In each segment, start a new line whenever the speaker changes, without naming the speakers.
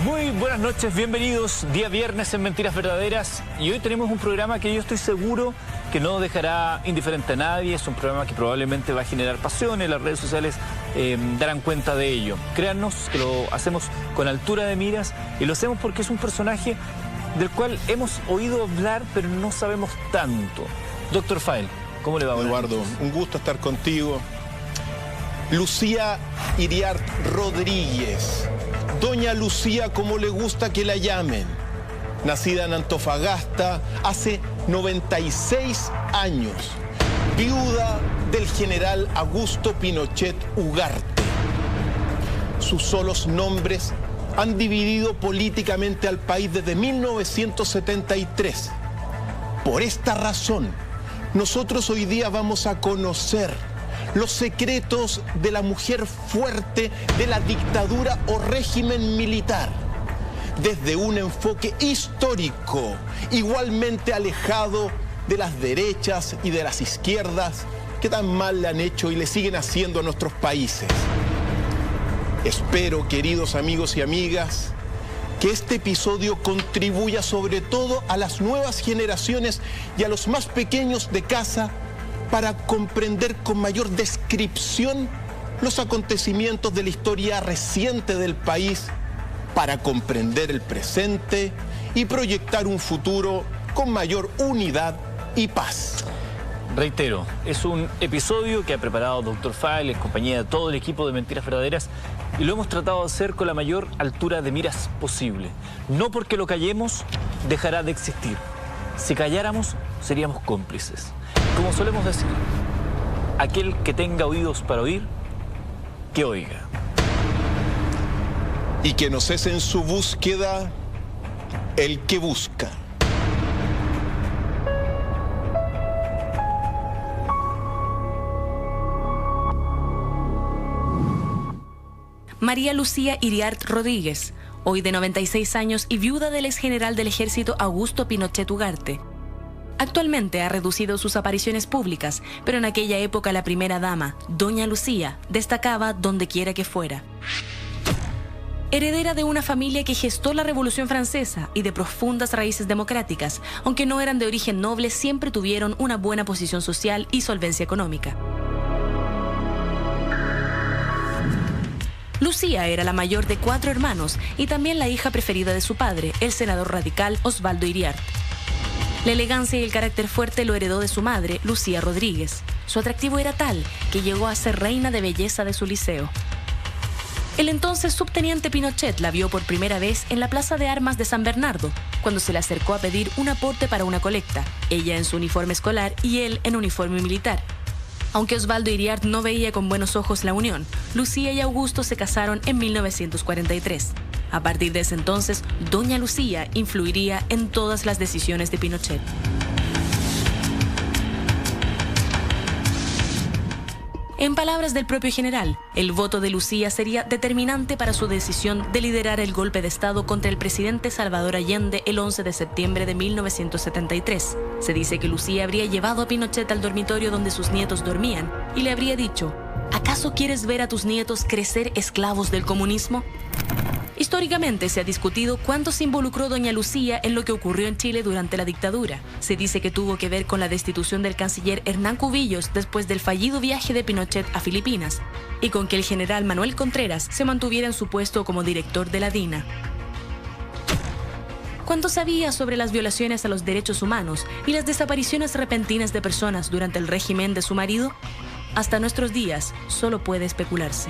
Muy buenas noches, bienvenidos. Día viernes en Mentiras Verdaderas. Y hoy tenemos un programa que yo estoy seguro que no dejará indiferente a nadie. Es un programa que probablemente va a generar pasiones. Las redes sociales darán cuenta de ello. Créannos que lo hacemos con altura de miras y lo hacemos porque es un personaje del cual hemos oído hablar, pero no sabemos tanto. Dr. Fael, ¿cómo le va?
Eduardo, un gusto estar contigo. Lucía Iriart Rodríguez, doña Lucía como le gusta que la llamen, nacida en Antofagasta hace 96 años, viuda del general Augusto Pinochet Ugarte. Sus solos nombres han dividido políticamente al país desde 1973. Por esta razón, nosotros hoy día vamos a conocer los secretos de la mujer fuerte de la dictadura o régimen militar, desde un enfoque histórico, igualmente alejado de las derechas y de las izquierdas que tan mal le han hecho y le siguen haciendo a nuestros países. Espero, queridos amigos y amigas, que este episodio contribuya sobre todo a las nuevas generaciones y a los más pequeños de casa para comprender con mayor descripción los acontecimientos de la historia reciente del país, para comprender el presente y proyectar un futuro con mayor unidad y paz.
Reitero, es un episodio que ha preparado Dr. Fael en compañía de todo el equipo de Mentiras Verdaderas y lo hemos tratado de hacer con la mayor altura de miras posible. No porque lo callemos dejará de existir. Si calláramos, seríamos cómplices. Como solemos decir, aquel que tenga oídos para oír, que oiga.
Y que no cese en su búsqueda el que busca.
María Lucía Iriart Rodríguez, hoy de 96 años y viuda del exgeneral del ejército Augusto Pinochet Ugarte. Actualmente ha reducido sus apariciones públicas, pero en aquella época la primera dama, doña Lucía, destacaba donde quiera que fuera. Heredera de una familia que gestó la Revolución Francesa y de profundas raíces democráticas, aunque no eran de origen noble, siempre tuvieron una buena posición social y solvencia económica. Lucía era la mayor de 4 hermanos y también la hija preferida de su padre, el senador radical Osvaldo Iriart. La elegancia y el carácter fuerte lo heredó de su madre, Lucía Rodríguez. Su atractivo era tal que llegó a ser reina de belleza de su liceo. El entonces subteniente Pinochet la vio por primera vez en la Plaza de Armas de San Bernardo, cuando se le acercó a pedir un aporte para una colecta, ella en su uniforme escolar y él en uniforme militar. Aunque Osvaldo Iriart no veía con buenos ojos la unión, Lucía y Augusto se casaron en 1943. A partir de ese entonces, doña Lucía influiría en todas las decisiones de Pinochet. En palabras del propio general, el voto de Lucía sería determinante para su decisión de liderar el golpe de Estado contra el presidente Salvador Allende el 11 de septiembre de 1973. Se dice que Lucía habría llevado a Pinochet al dormitorio donde sus nietos dormían y le habría dicho: ¿acaso quieres ver a tus nietos crecer esclavos del comunismo? Históricamente se ha discutido cuánto se involucró doña Lucía en lo que ocurrió en Chile durante la dictadura. Se dice que tuvo que ver con la destitución del canciller Hernán Cubillos después del fallido viaje de Pinochet a Filipinas y con que el general Manuel Contreras se mantuviera en su puesto como director de la DINA. ¿Cuánto sabía sobre las violaciones a los derechos humanos y las desapariciones repentinas de personas durante el régimen de su marido? Hasta nuestros días solo puede especularse.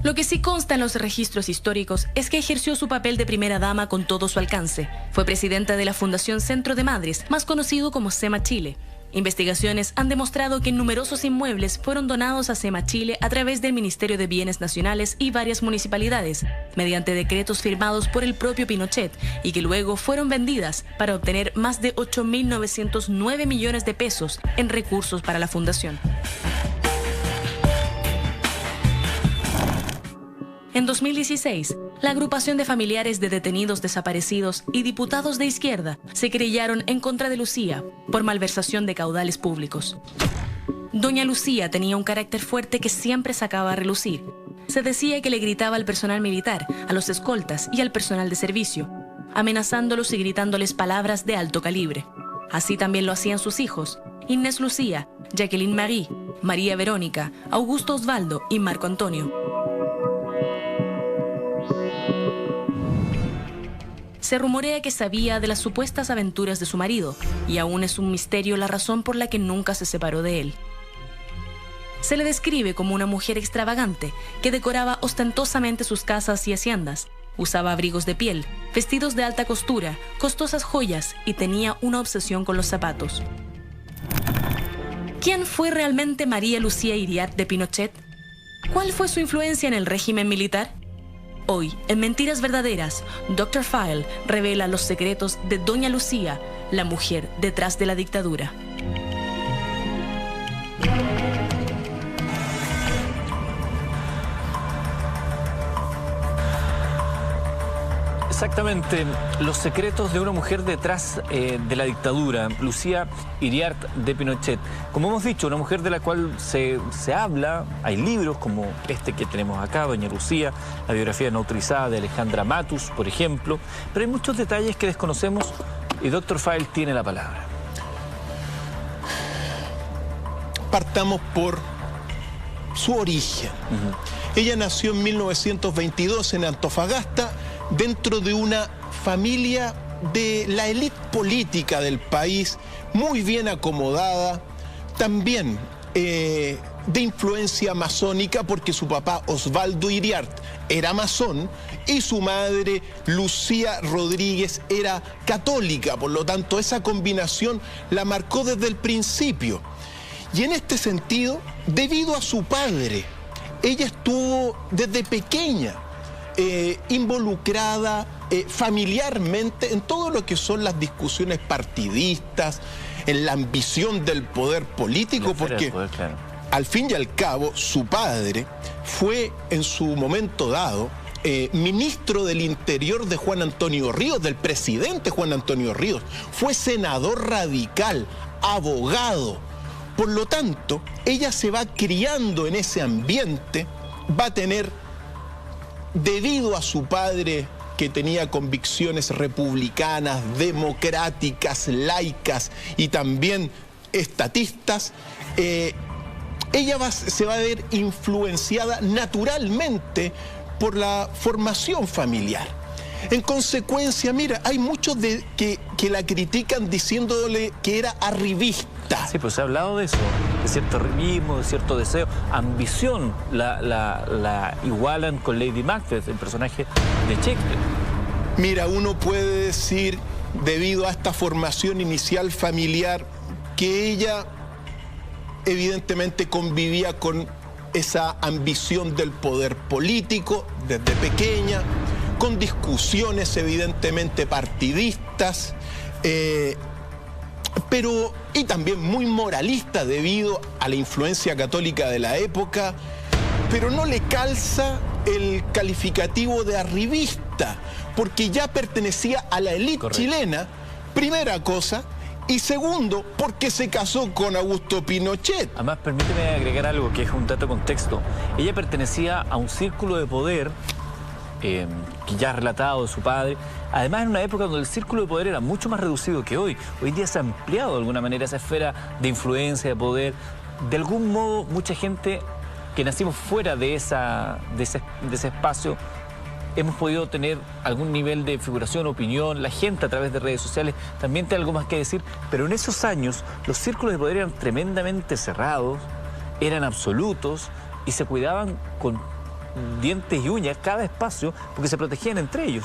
Lo que sí consta en los registros históricos es que ejerció su papel de primera dama con todo su alcance. Fue presidenta de la Fundación Centro de Madres, más conocido como SEMA Chile. Investigaciones han demostrado que numerosos inmuebles fueron donados a SEMA Chile a través del Ministerio de Bienes Nacionales y varias municipalidades, mediante decretos firmados por el propio Pinochet y que luego fueron vendidas para obtener más de 8.909 millones de pesos en recursos para la fundación. En 2016, la agrupación de familiares de detenidos desaparecidos y diputados de izquierda se querellaron en contra de Lucía por malversación de caudales públicos. Doña Lucía tenía un carácter fuerte que siempre sacaba a relucir. Se decía que le gritaba al personal militar, a los escoltas y al personal de servicio, amenazándolos y gritándoles palabras de alto calibre. Así también lo hacían sus hijos, Inés Lucía, Jacqueline Marie, María Verónica, Augusto Osvaldo y Marco Antonio. Se rumorea que sabía de las supuestas aventuras de su marido, y aún es un misterio la razón por la que nunca se separó de él. Se le describe como una mujer extravagante que decoraba ostentosamente sus casas y haciendas, usaba abrigos de piel, vestidos de alta costura, costosas joyas y tenía una obsesión con los zapatos. ¿Quién fue realmente María Lucía Iriart de Pinochet? ¿Cuál fue su influencia en el régimen militar? Hoy, en Mentiras Verdaderas, Dr. File revela los secretos de Doña Lucía, la mujer detrás de la dictadura.
Exactamente, los secretos de una mujer detrás de la dictadura, Lucía Iriart de Pinochet. Como hemos dicho, una mujer de la cual se habla, hay libros como este que tenemos acá, Doña Lucía, la biografía no autorizada de Alejandra Matus, por ejemplo, pero hay muchos detalles que desconocemos y Dr. File tiene la palabra.
Partamos por su origen. Ella nació en 1922 en Antofagasta, dentro de una familia de la élite política del país, muy bien acomodada, también de influencia masónica, porque su papá Osvaldo Iriart era masón y su madre Lucía Rodríguez era católica, por lo tanto esa combinación la marcó desde el principio. Y en este sentido, debido a su padre, ella estuvo desde pequeña involucrada familiarmente en todo lo que son las discusiones partidistas, en la ambición del poder político, porque al fin y al cabo su padre fue en su momento dado ministro del Interior de Juan Antonio Ríos, del presidente Juan Antonio Ríos, fue senador radical, abogado. Por lo tanto, ella se va criando en ese ambiente, va a tener, debido a su padre que tenía convicciones republicanas, democráticas, laicas y también estatistas, ella se va a ver influenciada naturalmente por la formación familiar. En consecuencia, mira, hay muchos que la critican diciéndole que era arribista.
Sí, pues se ha hablado de eso, de cierto arribismo, de cierto deseo, ambición. La igualan con Lady Macbeth, el personaje de Shakespeare.
Mira, uno puede decir, debido a esta formación inicial familiar, que ella evidentemente convivía con esa ambición del poder político desde pequeña, con discusiones evidentemente partidistas, y también muy moralista debido a la influencia católica de la época, pero no le calza el calificativo de arribista, porque ya pertenecía a la élite chilena, primera cosa, y segundo, porque se casó con Augusto Pinochet.
Además, permíteme agregar algo que es un dato de contexto. Ella pertenecía a un círculo de poder que ya ha relatado de su padre, además en una época donde el círculo de poder era mucho más reducido que hoy. Hoy día se ha ampliado de alguna manera esa esfera de influencia, de poder. De algún modo, mucha gente que nacimos fuera de ese espacio, hemos podido tener algún nivel de figuración, opinión, la gente a través de redes sociales también tiene algo más que decir, pero en esos años los círculos de poder eran tremendamente cerrados, eran absolutos y se cuidaban con dientes y uñas cada espacio porque se protegían entre ellos.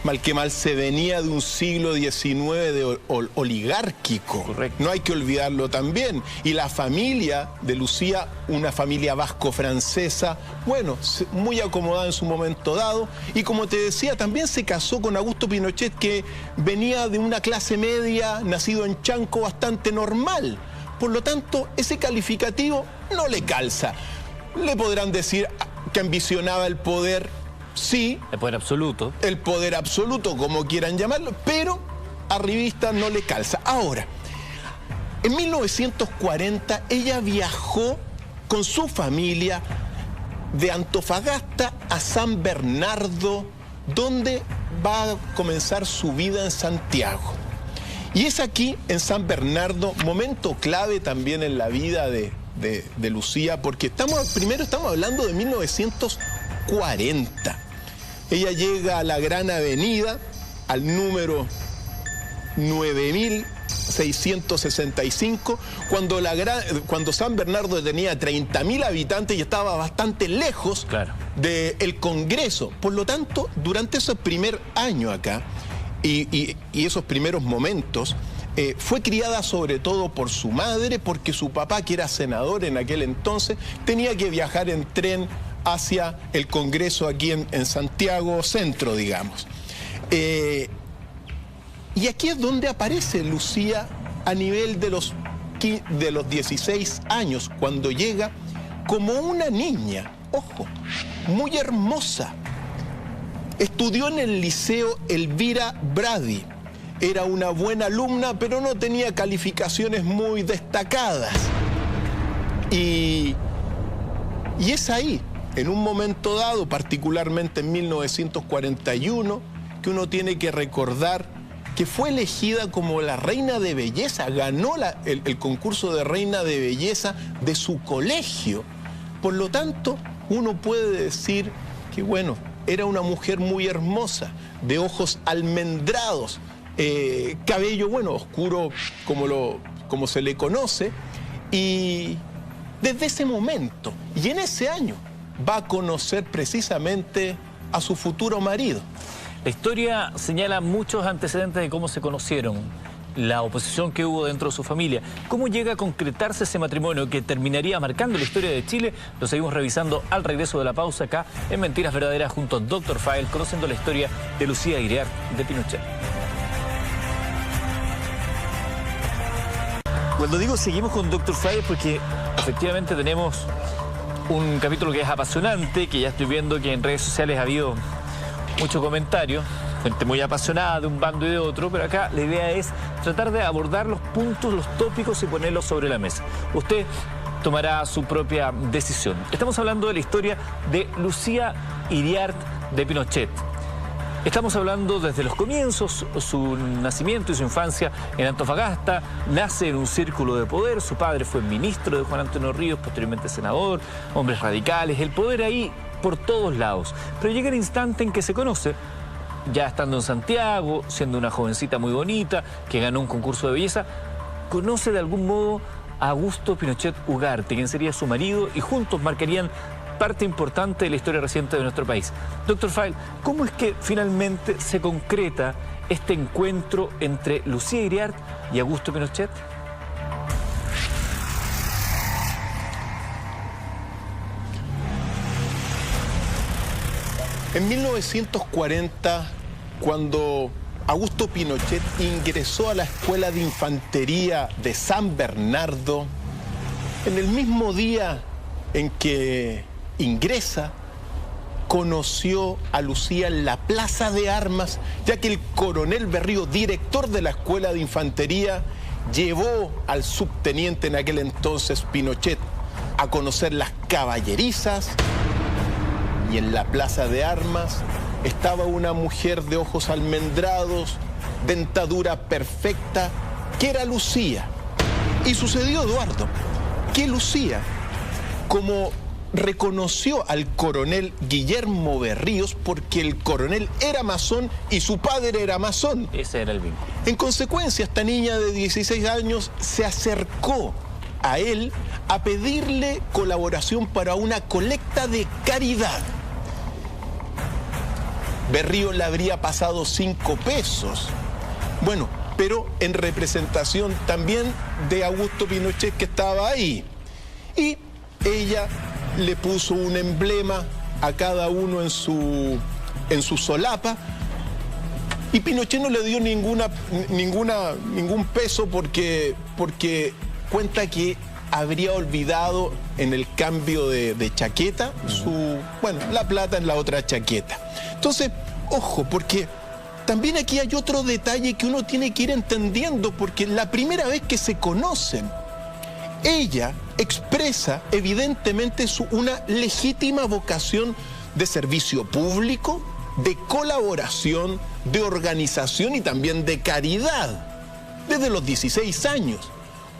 Mal que mal se venía de un siglo XIX de oligárquico.
Correcto.
No hay que olvidarlo también. Y la familia de Lucía, una familia vasco-francesa, bueno, muy acomodada en su momento dado. Y como te decía, también se casó con Augusto Pinochet, que venía de una clase media, nacido en Chanco, bastante normal. Por lo tanto, ese calificativo no le calza. Le podrán decir que ambicionaba el poder, sí.
El poder absoluto.
El poder absoluto, como quieran llamarlo, pero arribista no le calza. Ahora, En 1940 ella viajó con su familia de Antofagasta a San Bernardo, donde va a comenzar su vida en Santiago. Y es aquí, en San Bernardo, momento clave también en la vida de Lucía, porque primero estamos hablando de 1940. Ella llega a la Gran Avenida, al número 9665, cuando San Bernardo tenía 30.000 habitantes y estaba bastante lejos del Congreso. Por lo tanto, durante ese primer año acá y esos primeros momentos, fue criada sobre todo por su madre, porque su papá, que era senador en aquel entonces, tenía que viajar en tren hacia el Congreso aquí en Santiago Centro, digamos. Y aquí es donde aparece Lucía a nivel de los 16 años, cuando llega como una niña, ojo, muy hermosa. Estudió en el Liceo Elvira Brady. Era una buena alumna, pero no tenía calificaciones muy destacadas. Y es ahí, en un momento dado, particularmente en 1941, que uno tiene que recordar que fue elegida como la reina de belleza, ganó el concurso de reina de belleza de su colegio. Por lo tanto, uno puede decir que, bueno, era una mujer muy hermosa, de ojos almendrados, cabello, bueno, oscuro como se le conoce, y desde ese momento, y en ese año, va a conocer precisamente a su futuro marido.
La historia señala muchos antecedentes de cómo se conocieron, la oposición que hubo dentro de su familia, cómo llega a concretarse ese matrimonio que terminaría marcando la historia de Chile. Lo seguimos revisando al regreso de la pausa acá en Mentiras Verdaderas junto a Dr. File, conociendo la historia de Lucía Iriart de Pinochet. Cuando digo seguimos con Dr. File, porque efectivamente tenemos un capítulo que es apasionante, que ya estoy viendo que en redes sociales ha habido mucho comentario, gente muy apasionada de un bando y de otro, pero acá la idea es tratar de abordar los puntos, los tópicos y ponerlos sobre la mesa. Usted tomará su propia decisión. Estamos hablando de la historia de Lucía Iriart de Pinochet. Estamos hablando desde los comienzos, su nacimiento y su infancia en Antofagasta. Nace en un círculo de poder, su padre fue ministro de Juan Antonio Ríos, posteriormente senador, hombres radicales, el poder ahí por todos lados. Pero llega el instante en que se conoce, ya estando en Santiago, siendo una jovencita muy bonita, que ganó un concurso de belleza, conoce de algún modo a Augusto Pinochet Ugarte, quien sería su marido, y juntos marcarían parte importante de la historia reciente de nuestro país. Dr. File, ¿cómo es que finalmente se concreta este encuentro entre Lucía Iriart y Augusto Pinochet?
En 1940, cuando Augusto Pinochet ingresó a la Escuela de Infantería de San Bernardo, en el mismo día en que ingresa, conoció a Lucía en la Plaza de Armas, ya que el coronel Berrío, director de la Escuela de Infantería, llevó al subteniente en aquel entonces Pinochet a conocer las caballerizas, y en la Plaza de Armas estaba una mujer de ojos almendrados, dentadura perfecta, que era Lucía. Y sucedió, Eduardo, que Lucía, como reconoció al coronel Guillermo Berríos, porque el coronel era masón y su padre era masón.
Ese era el vínculo.
En consecuencia, esta niña de 16 años se acercó a él a pedirle colaboración para una colecta de caridad. Berríos le habría pasado 5 pesos. Bueno, pero en representación también de Augusto Pinochet, que estaba ahí. Y ella le puso un emblema a cada uno en su solapa, y Pinochet no le dio ningún peso porque cuenta que habría olvidado en el cambio de chaqueta la plata en la otra chaqueta. Entonces, ojo, porque también aquí hay otro detalle que uno tiene que ir entendiendo, porque la primera vez que se conocen, ella expresa evidentemente una legítima vocación de servicio público, de colaboración, de organización y también de caridad, desde los 16 años,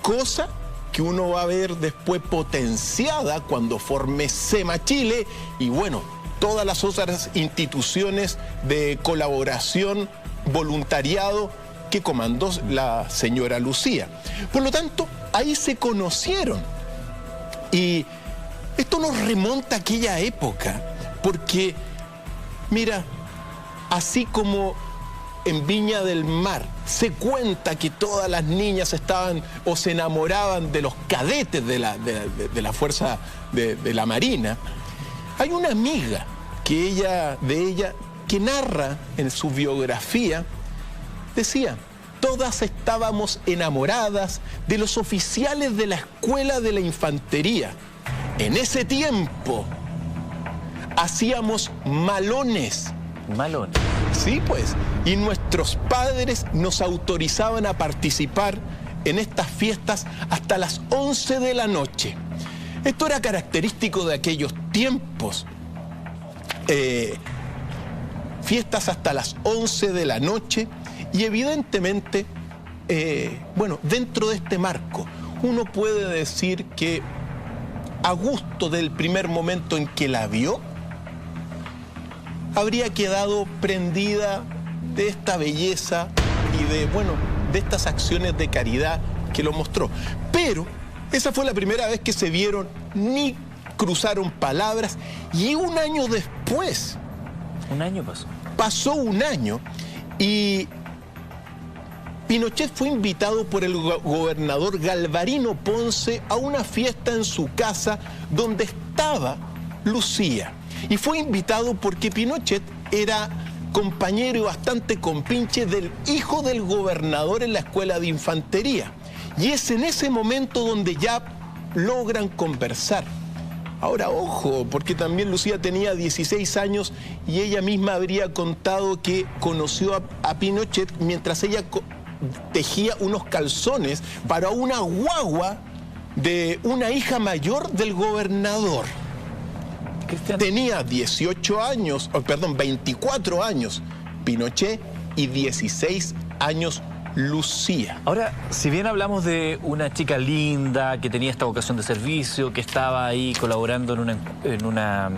cosa que uno va a ver después potenciada cuando forme SEMA Chile y bueno, todas las otras instituciones de colaboración, voluntariado que comandó la señora Lucía. Por lo tanto, ahí se conocieron. Y esto nos remonta a aquella época, porque, mira, así como en Viña del Mar se cuenta que todas las niñas estaban o se enamoraban de los cadetes de la fuerza de la Marina, hay una amiga de ella que narra en su biografía, decía, todas estábamos enamoradas de los oficiales de la escuela de la infantería. En ese tiempo hacíamos malones.
¿Malones?
Sí, pues. Y nuestros padres nos autorizaban a participar en estas fiestas hasta las 11 de la noche. Esto era característico de aquellos tiempos. Fiestas hasta las 11 de la noche y evidentemente, bueno, dentro de este marco, uno puede decir que a gusto del primer momento en que la vio, habría quedado prendida de esta belleza y de, bueno, de estas acciones de caridad que lo mostró. Pero esa fue la primera vez que se vieron, ni cruzaron palabras, y un año después...
¿Un año pasó?
Pasó un año y Pinochet fue invitado por el gobernador Galvarino Ponce a una fiesta en su casa donde estaba Lucía. Y fue invitado porque Pinochet era compañero y bastante compinche del hijo del gobernador en la escuela de infantería. Y es en ese momento donde ya logran conversar. Ahora, ojo, porque también Lucía tenía 16 años y ella misma habría contado que conoció a Pinochet mientras ella tejía unos calzones para una guagua de una hija mayor del gobernador.
Cristian.
Tenía 18 años, perdón, 24 años Pinochet y 16 años Lucía.
Ahora, si bien hablamos de una chica linda, que tenía esta vocación de servicio, que estaba ahí colaborando en una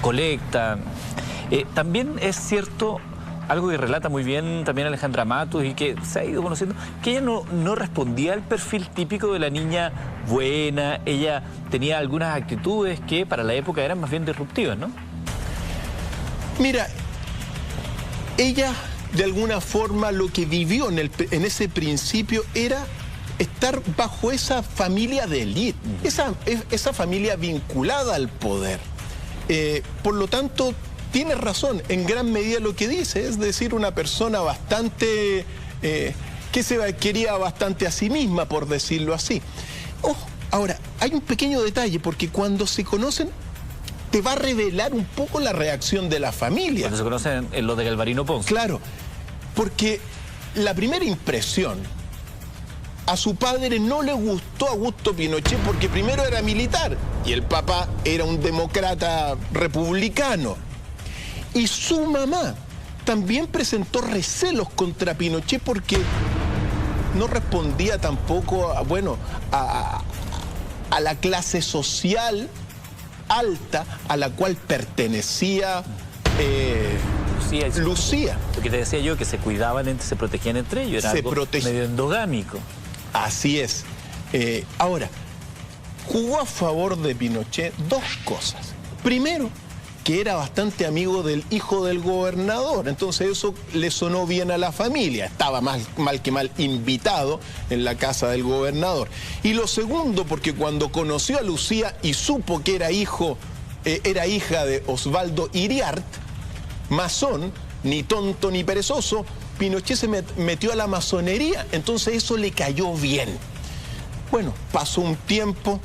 colecta, también es cierto, algo que relata muy bien también Alejandra Matus y que se ha ido conociendo, que ella no respondía al perfil típico de la niña buena. Ella tenía algunas actitudes que para la época eran más bien disruptivas, ¿no?
Mira, ella de alguna forma lo que vivió en ese principio era estar bajo esa familia de élite, esa familia vinculada al poder. Por lo tanto, tienes razón, en gran medida lo que dice, es decir, una persona bastante, que se quería bastante a sí misma, por decirlo así. Ojo, ahora, hay un pequeño detalle, porque cuando se conocen, te va a revelar un poco la reacción de la familia.
Cuando se conocen en lo de Galvarino Ponce.
Claro, porque la primera impresión, a su padre no le gustó Augusto Pinochet porque primero era militar y el papá era un demócrata republicano. Y su mamá también presentó recelos contra Pinochet porque no respondía tampoco a la clase social alta a la cual pertenecía Lucía.
Lo que te decía yo, que se cuidaban, se protegían entre ellos, era algo medio endogámico.
Así es. Ahora, jugó a favor de Pinochet dos cosas. Primero, que era bastante amigo del hijo del gobernador, entonces eso le sonó bien a la familia, estaba mal que mal invitado en la casa del gobernador. Y lo segundo, porque cuando conoció a Lucía y supo que era hija de Osvaldo Iriart, masón, ni tonto ni perezoso, Pinochet se metió a la masonería, entonces eso le cayó bien. Bueno, pasó un tiempo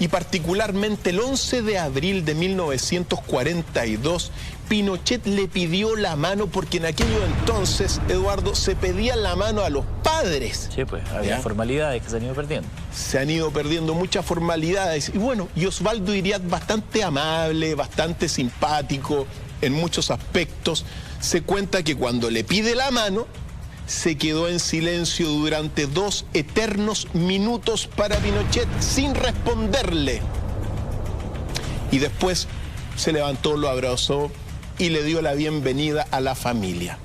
y particularmente el 11 de abril de 1942, Pinochet le pidió la mano, porque en aquello entonces, Eduardo, se pedía la mano a los padres.
Sí, pues había formalidades que se han ido perdiendo.
Se han ido perdiendo muchas formalidades. Y bueno, y Osvaldo Iriart, bastante amable, bastante simpático en muchos aspectos, se cuenta que cuando le pide la mano, se quedó en silencio durante 2 eternos minutos para Pinochet sin responderle. Y después se levantó, lo abrazó y le dio la bienvenida a la familia.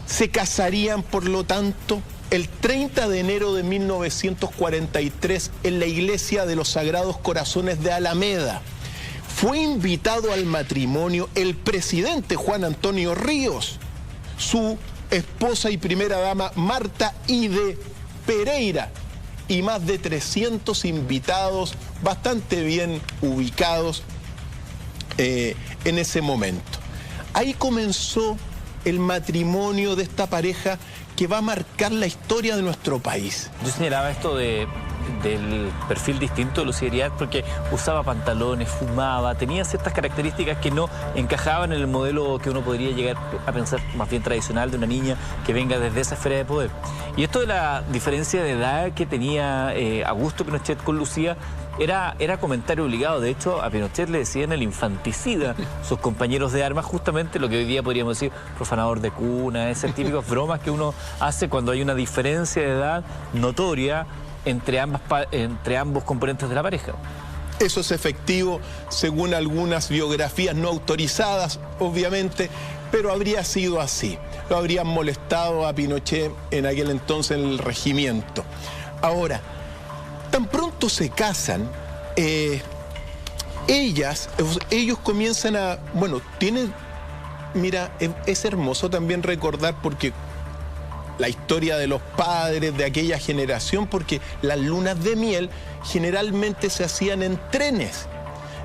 Se casarían, por lo tanto, el 30 de enero de 1943 en la iglesia de los Sagrados Corazones de Alameda. Fue invitado al matrimonio el presidente Juan Antonio Ríos, su esposa y primera dama Marta Ide Pereira, y más de 300 invitados bastante bien ubicados en ese momento. Ahí comenzó el matrimonio de esta pareja que va a marcar la historia de nuestro país.
Yo señalaba esto del perfil distinto de Lucía Iriart porque usaba pantalones, fumaba, tenía ciertas características que no encajaban en el modelo que uno podría llegar a pensar más bien tradicional de una niña que venga desde esa esfera de poder. Y esto de la diferencia de edad que tenía Augusto Pinochet con Lucía era comentario obligado. De hecho, a Pinochet le decían el infanticida sus compañeros de armas, justamente lo que hoy día podríamos decir profanador de cuna, esas típicas bromas que uno hace cuando hay una diferencia de edad notoria entre ambos componentes de la pareja.
Eso es efectivo, según algunas biografías no autorizadas, obviamente, pero habría sido así. Lo habrían molestado a Pinochet en aquel entonces en el regimiento. Ahora, tan pronto se casan, ellos comienzan a... Bueno, mira, es hermoso también recordar porque la historia de los padres de aquella generación, porque las lunas de miel generalmente se hacían en trenes.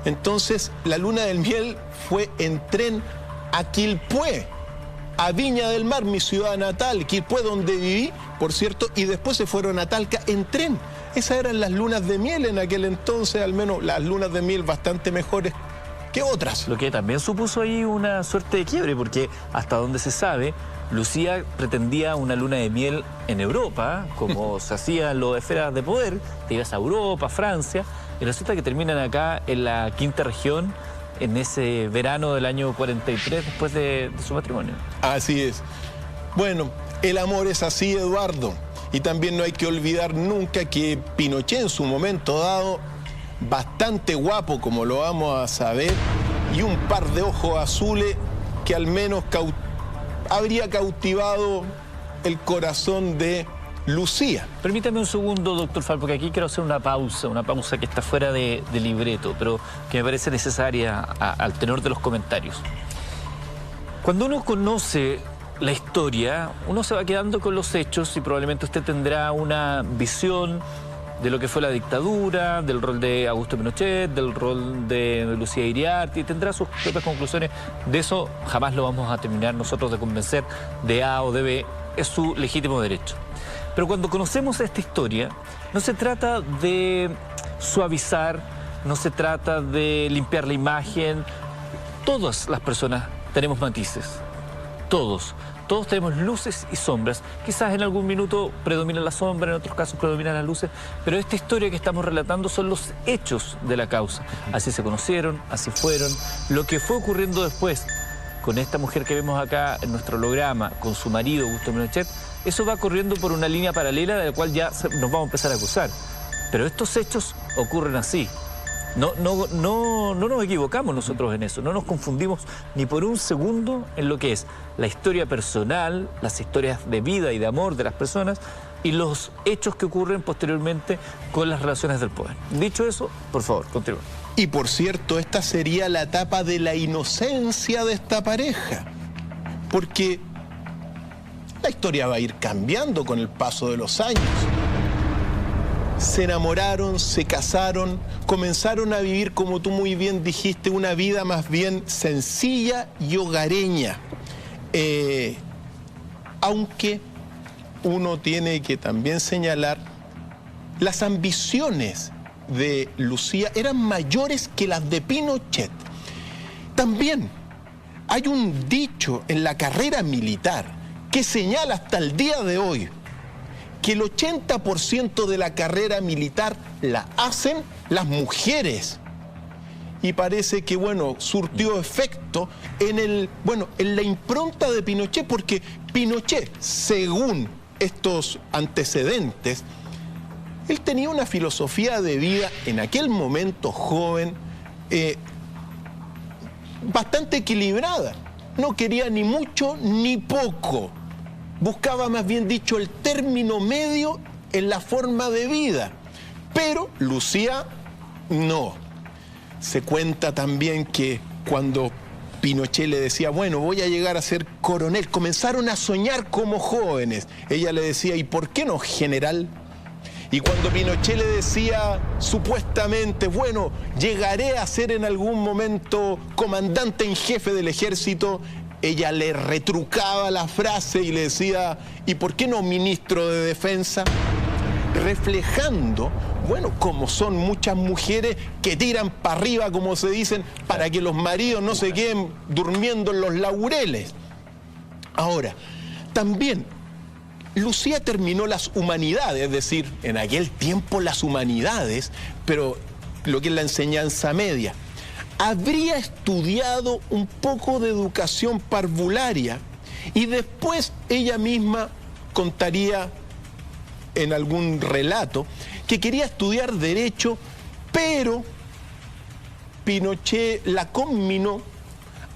Entonces, la luna de miel fue en tren a Quilpué, a Viña del Mar, mi ciudad natal, Quilpué, donde viví, por cierto, y después se fueron a Talca en tren. Esas eran las lunas de miel en aquel entonces, al menos las lunas de miel bastante mejores que otras.
Lo que también supuso ahí una suerte de quiebre, porque hasta donde se sabe, Lucía pretendía una luna de miel en Europa, como se hacía en las esferas de poder. Te ibas a Europa, Francia, y resulta que terminan acá en la quinta región, en ese verano del año 43, después de su matrimonio.
Así es. Bueno, el amor es así, Eduardo. Y también no hay que olvidar nunca que Pinochet en su momento dado, bastante guapo, como lo vamos a saber, y un par de ojos azules que al menos habría cautivado el corazón de Lucía.
Permítame un segundo, doctor Fall, porque aquí quiero hacer una pausa que está fuera de libreto, pero que me parece necesaria al tenor de los comentarios. Cuando uno conoce la historia, uno se va quedando con los hechos y probablemente usted tendrá una visión de lo que fue la dictadura, del rol de Augusto Pinochet, del rol de Lucía Iriart, y tendrá sus propias conclusiones. De eso jamás lo vamos a terminar nosotros de convencer de A o de B, es su legítimo derecho. Pero cuando conocemos esta historia, no se trata de suavizar, no se trata de limpiar la imagen. Todas las personas tenemos matices, todos tenemos luces y sombras. Quizás en algún minuto predomina la sombra, en otros casos predominan las luces, pero esta historia que estamos relatando son los hechos de la causa. Así se conocieron, así fueron. Lo que fue ocurriendo después con esta mujer que vemos acá en nuestro holograma, con su marido Augusto Pinochet, eso va corriendo por una línea paralela de la cual ya nos vamos a empezar a acusar. Pero estos hechos ocurren así. No nos equivocamos nosotros en eso, no nos confundimos ni por un segundo en lo que es la historia personal, las historias de vida y de amor de las personas y los hechos que ocurren posteriormente con las relaciones del poder. Dicho eso, por favor, continúa.
Y por cierto, esta sería la etapa de la inocencia de esta pareja, porque la historia va a ir cambiando con el paso de los años. Se enamoraron, se casaron, comenzaron a vivir, como tú muy bien dijiste, una vida más bien sencilla y hogareña. Aunque uno tiene que también señalar, las ambiciones de Lucía eran mayores que las de Pinochet. También hay un dicho en la carrera militar que señala hasta el día de hoy que el 80% de la carrera militar la hacen las mujeres. Y parece que, bueno, surtió efecto en la impronta de Pinochet, porque Pinochet, según estos antecedentes, él tenía una filosofía de vida en aquel momento joven, bastante equilibrada. No quería ni mucho ni poco. Buscaba, más bien dicho, el término medio en la forma de vida. Pero Lucía no. Se cuenta también que cuando Pinochet le decía, bueno, voy a llegar a ser coronel, comenzaron a soñar como jóvenes. Ella le decía, ¿y por qué no general? Y cuando Pinochet le decía, supuestamente, bueno, llegaré a ser en algún momento comandante en jefe del ejército, ella le retrucaba la frase y le decía, ¿y por qué no ministro de defensa? Reflejando, bueno, como son muchas mujeres que tiran para arriba, como se dicen, para que los maridos no se queden durmiendo en los laureles. Ahora, también Lucía terminó las humanidades, es decir, en aquel tiempo las humanidades, pero lo que es la enseñanza media. Habría estudiado un poco de educación parvularia y después ella misma contaría en algún relato que quería estudiar Derecho, pero Pinochet la conminó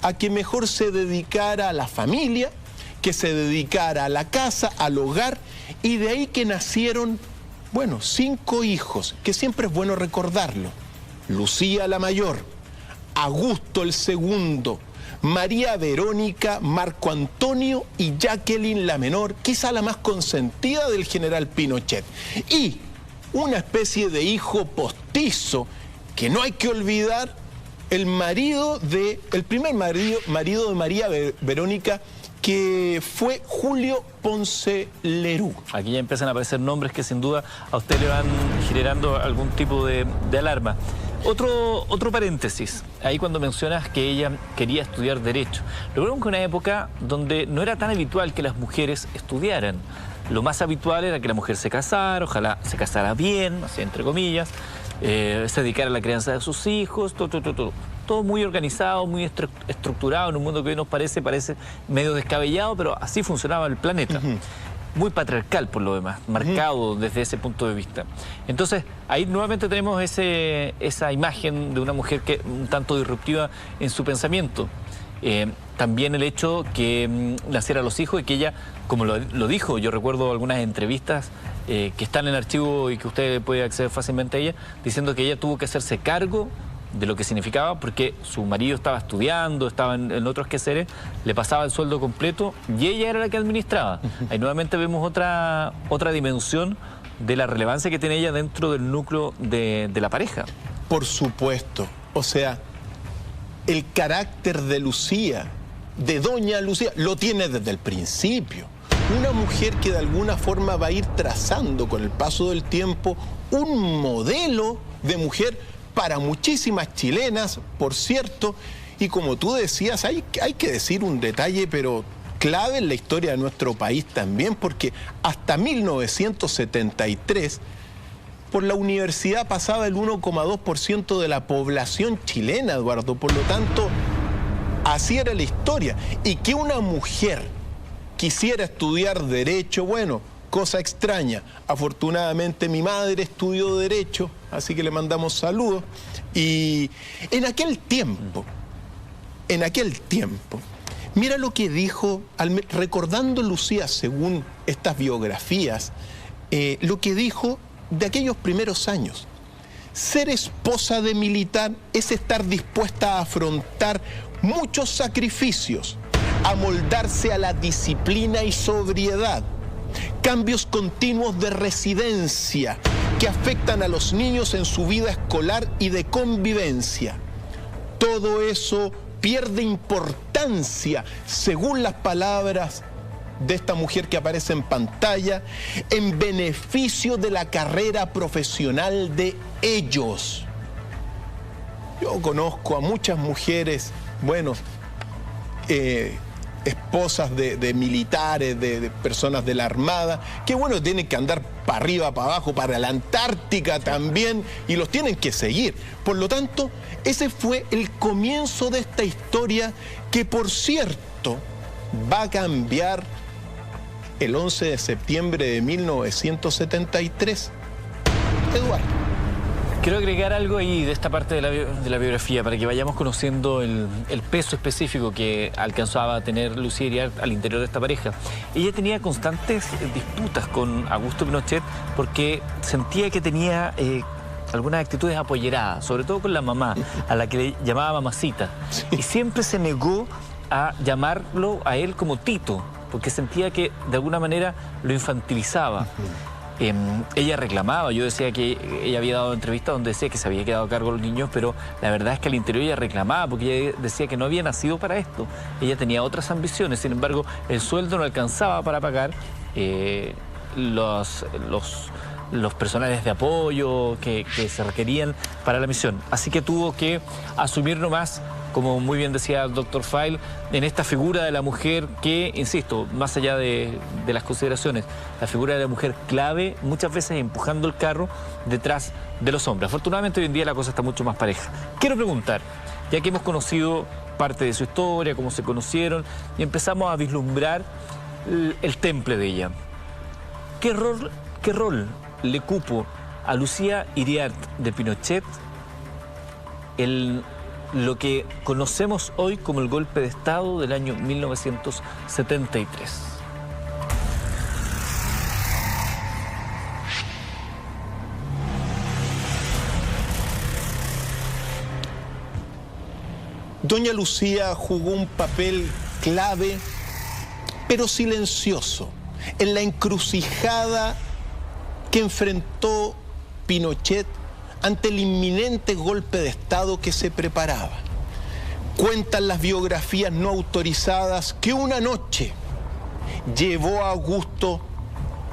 a que mejor se dedicara a la familia, que se dedicara a la casa, al hogar, y de ahí que nacieron, bueno, 5 hijos, que siempre es bueno recordarlo. Lucía la mayor, Augusto el segundo, María Verónica, Marco Antonio y Jacqueline la menor, quizá la más consentida del general Pinochet. Y una especie de hijo postizo, que no hay que olvidar, el primer marido de María Verónica, que fue Julio Ponce Lerú.
Aquí ya empiezan a aparecer nombres que sin duda a usted le van generando algún tipo de alarma. Otro paréntesis, ahí cuando mencionas que ella quería estudiar Derecho. Recuerdo que una época donde no era tan habitual que las mujeres estudiaran. Lo más habitual era que la mujer se casara, ojalá se casara bien, así entre comillas, se dedicara a la crianza de sus hijos, todo muy organizado, muy estructurado en un mundo que hoy nos parece medio descabellado, pero así funcionaba el planeta. Muy patriarcal por lo demás, marcado desde ese punto de vista. Entonces, ahí nuevamente tenemos esa imagen de una mujer que un tanto disruptiva en su pensamiento. También el hecho que nacieran los hijos y que ella, como lo dijo, yo recuerdo algunas entrevistas que están en archivo y que usted puede acceder fácilmente a ella, diciendo que ella tuvo que hacerse cargo de lo que significaba, porque su marido estaba estudiando, estaba en otros quehaceres, le pasaba el sueldo completo y ella era la que administraba. Ahí nuevamente vemos otra dimensión de la relevancia que tiene ella dentro del núcleo de la pareja.
Por supuesto, o sea, el carácter de Lucía, de doña Lucía, lo tiene desde el principio. Una mujer que de alguna forma va a ir trazando con el paso del tiempo un modelo de mujer para muchísimas chilenas, por cierto, y como tú decías, hay que decir un detalle, pero clave en la historia de nuestro país también, porque hasta 1973, por la universidad pasaba el 1,2% de la población chilena, Eduardo, por lo tanto, así era la historia. Y que una mujer quisiera estudiar Derecho, bueno, cosa extraña. Afortunadamente mi madre estudió Derecho, así que le mandamos saludos. Y en aquel tiempo, mira lo que dijo, recordando Lucía según estas biografías, lo que dijo de aquellos primeros años. Ser esposa de militar es estar dispuesta a afrontar muchos sacrificios, amoldarse a la disciplina y sobriedad, cambios continuos de residencia que afectan a los niños en su vida escolar y de convivencia. Todo eso pierde importancia, según las palabras de esta mujer que aparece en pantalla, en beneficio de la carrera profesional de ellos. Yo conozco a muchas mujeres, bueno, esposas de militares, de personas de la Armada, que bueno, tienen que andar para arriba, para abajo, para la Antártica también, y los tienen que seguir. Por lo tanto, ese fue el comienzo de esta historia que, por cierto, va a cambiar el 11 de septiembre de 1973. Eduardo.
Quiero agregar algo ahí de esta parte de la biografía para que vayamos conociendo el peso específico que alcanzaba a tener Lucía Iriart al interior de esta pareja. Ella tenía constantes disputas con Augusto Pinochet porque sentía que tenía algunas actitudes apoyeradas, sobre todo con la mamá, a la que le llamaba mamacita. Sí. Y siempre se negó a llamarlo a él como Tito, porque sentía que de alguna manera lo infantilizaba. Ella reclamaba, yo decía que ella había dado entrevistas donde decía que se había quedado a cargo de los niños, pero la verdad es que al interior ella reclamaba porque ella decía que no había nacido para esto. Ella tenía otras ambiciones, sin embargo, el sueldo no alcanzaba para pagar los personales de apoyo que se requerían para la misión. Así que tuvo que asumir nomás, como muy bien decía el Dr. File, en esta figura de la mujer que, insisto, más allá de las consideraciones, la figura de la mujer clave, muchas veces empujando el carro detrás de los hombres. Afortunadamente hoy en día la cosa está mucho más pareja. Quiero preguntar, ya que hemos conocido parte de su historia, cómo se conocieron, y empezamos a vislumbrar el temple de ella. ¿Qué rol le cupo a Lucía Iriart de Pinochet lo que conocemos hoy como el golpe de Estado del año 1973?
Doña Lucía jugó un papel clave, pero silencioso, en la encrucijada que enfrentó Pinochet ante el inminente golpe de Estado que se preparaba. Cuentan las biografías no autorizadas que una noche llevó a Augusto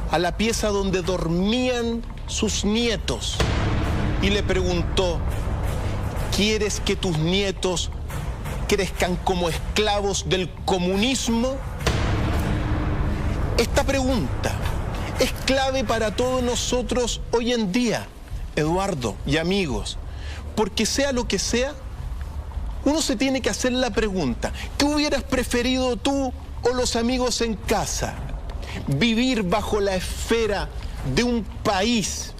a la pieza donde dormían sus nietos y le preguntó: ¿quieres que tus nietos crezcan como esclavos del comunismo? Esta pregunta es clave para todos nosotros hoy en día, Eduardo y amigos, porque sea lo que sea, uno se tiene que hacer la pregunta: ¿qué hubieras preferido tú o los amigos en casa? ¿Vivir bajo la esfera de un país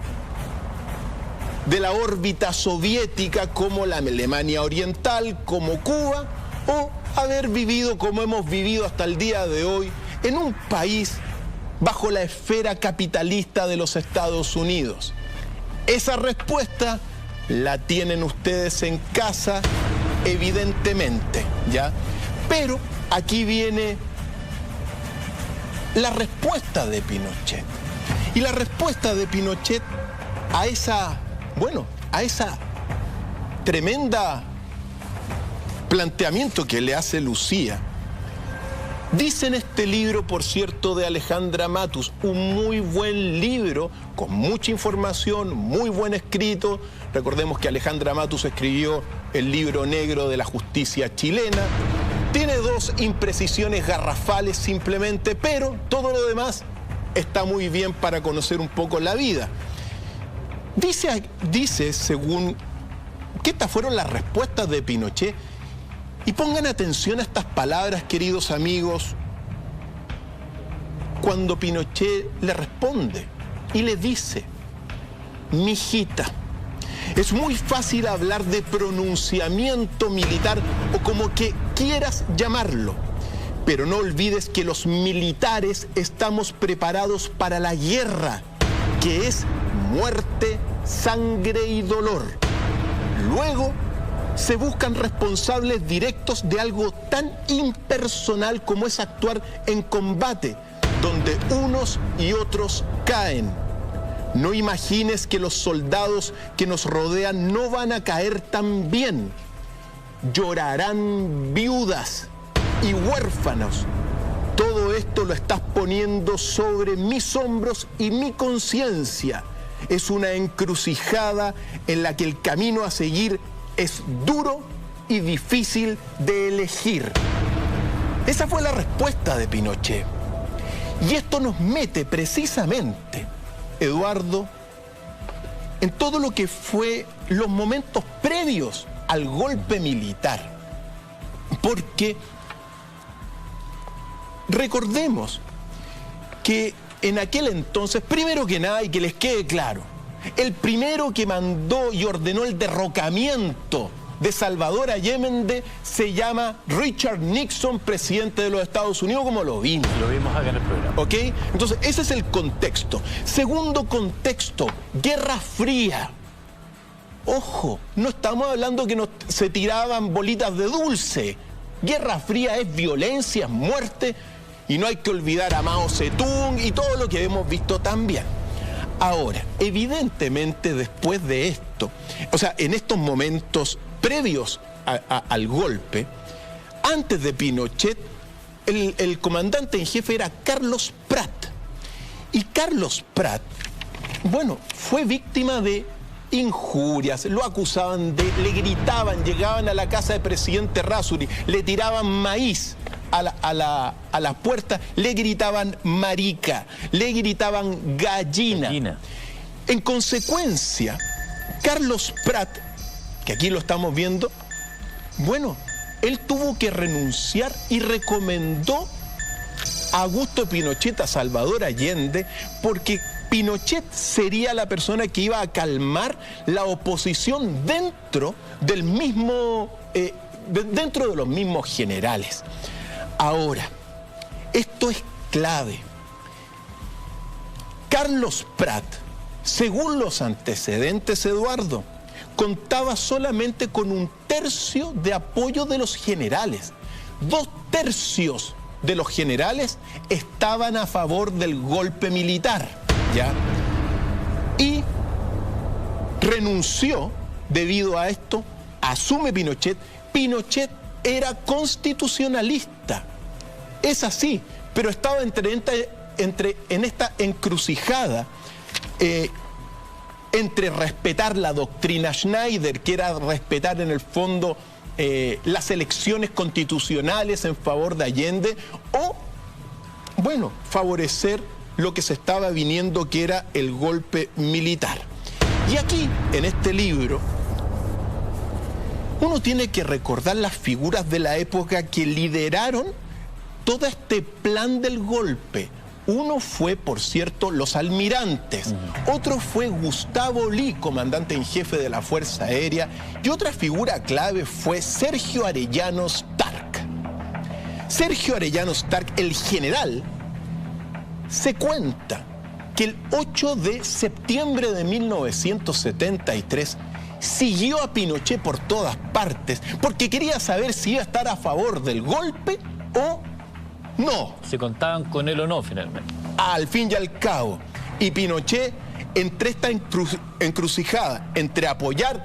de la órbita soviética como la Alemania Oriental, como Cuba, o haber vivido como hemos vivido hasta el día de hoy en un país bajo la esfera capitalista de los Estados Unidos? Esa respuesta la tienen ustedes en casa, evidentemente, ¿ya? Pero aquí viene la respuesta de Pinochet. Y la respuesta de Pinochet a esa tremenda planteamiento que le hace Lucía, dice en este libro, por cierto, de Alejandra Matus, un muy buen libro, con mucha información, muy buen escrito. Recordemos que Alejandra Matus escribió el libro negro de la justicia chilena. Tiene dos imprecisiones garrafales simplemente, pero todo lo demás está muy bien para conocer un poco la vida. Dice, según, que estas fueron las respuestas de Pinochet. Y pongan atención a estas palabras, queridos amigos, cuando Pinochet le responde y le dice: mijita, es muy fácil hablar de pronunciamiento militar o como que quieras llamarlo, pero no olvides que los militares estamos preparados para la guerra, que es muerte, sangre y dolor. Luego se buscan responsables directos de algo tan impersonal como es actuar en combate, donde unos y otros caen. No imagines que los soldados que nos rodean no van a caer también. Llorarán viudas y huérfanos. Todo esto lo estás poniendo sobre mis hombros y mi conciencia. Es una encrucijada en la que el camino a seguir es duro y difícil de elegir. Esa fue la respuesta de Pinochet. Y esto nos mete precisamente, Eduardo, en todo lo que fue los momentos previos al golpe militar. Porque recordemos que en aquel entonces, primero que nada, y que les quede claro, el primero que mandó y ordenó el derrocamiento de Salvador Allende se llama Richard Nixon, presidente de los Estados Unidos, como lo vimos.
Lo vimos acá en el programa.
¿Ok? Entonces, ese es el contexto. Segundo contexto, Guerra Fría. Ojo, no estamos hablando que se tiraban bolitas de dulce. Guerra Fría es violencia, es muerte, y no hay que olvidar a Mao Zedong y todo lo que hemos visto también. Ahora, evidentemente después de esto, o sea, en estos momentos previos al golpe, antes de Pinochet, el comandante en jefe era Carlos Prat. Y Carlos Prat, bueno, fue víctima de injurias, lo acusaban le gritaban, llegaban a la casa del presidente Errázuriz, le tiraban maíz a la puerta, le gritaban marica, le gritaban gallina. En consecuencia, Carlos Prat, que aquí lo estamos viendo, bueno, él tuvo que renunciar y recomendó a Augusto Pinochet a Salvador Allende, porque Pinochet sería la persona que iba a calmar la oposición dentro del mismo, dentro de los mismos generales. Ahora, esto es clave. Carlos Prat, según los antecedentes, Eduardo, contaba solamente con 1/3 de apoyo de los generales. 2/3 de los generales estaban a favor del golpe militar, ¿ya? Y renunció debido a esto, asume Pinochet. Pinochet era constitucionalista, es así, pero estaba en esta encrucijada entre respetar la doctrina Schneider, que era respetar en el fondo las elecciones constitucionales en favor de Allende, o, bueno, favorecer lo que se estaba viniendo, que era el golpe militar. Y aquí, en este libro, uno tiene que recordar las figuras de la época que lideraron todo este plan del golpe. Uno fue, por cierto, los almirantes. Otro fue Gustavo Lee, comandante en jefe de la Fuerza Aérea. Y otra figura clave fue Sergio Arellano Stark. Sergio Arellano Stark, el general, se cuenta que el 8 de septiembre de 1973 siguió a Pinochet por todas partes porque quería saber si iba a estar a favor del golpe o no.
¿Se contaban con él o no, finalmente?
Al fin y al cabo. Y Pinochet, entre esta encrucijada, entre apoyar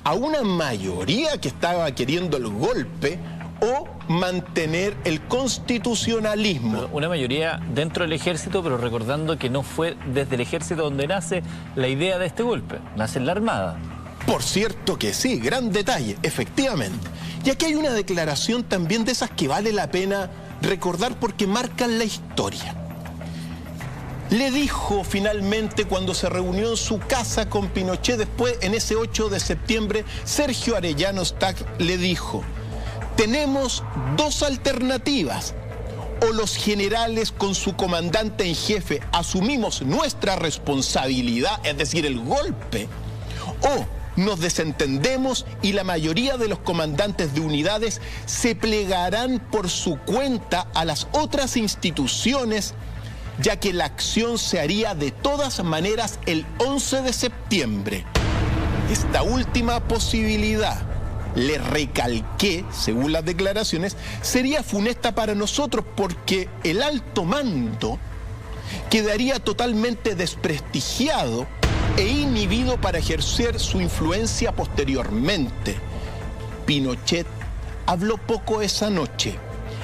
a una mayoría que estaba queriendo el golpe o mantener el constitucionalismo.
Una mayoría dentro del ejército, pero recordando que no fue desde el ejército donde nace la idea de este golpe, nace en la Armada.
Por cierto que sí, gran detalle, efectivamente. Y aquí hay una declaración también de esas que vale la pena recordar porque marcan la historia. Le dijo finalmente, cuando se reunió en su casa con Pinochet después, en ese 8 de septiembre, Sergio Arellano Stark le dijo: tenemos dos alternativas. O los generales con su comandante en jefe asumimos nuestra responsabilidad, es decir, el golpe, o nos desentendemos y la mayoría de los comandantes de unidades se plegarán por su cuenta a las otras instituciones, ya que la acción se haría de todas maneras el 11 de septiembre. Esta última posibilidad, le recalqué, según las declaraciones, sería funesta para nosotros porque el alto mando quedaría totalmente desprestigiado e inhibido para ejercer su influencia posteriormente. Pinochet habló poco esa noche,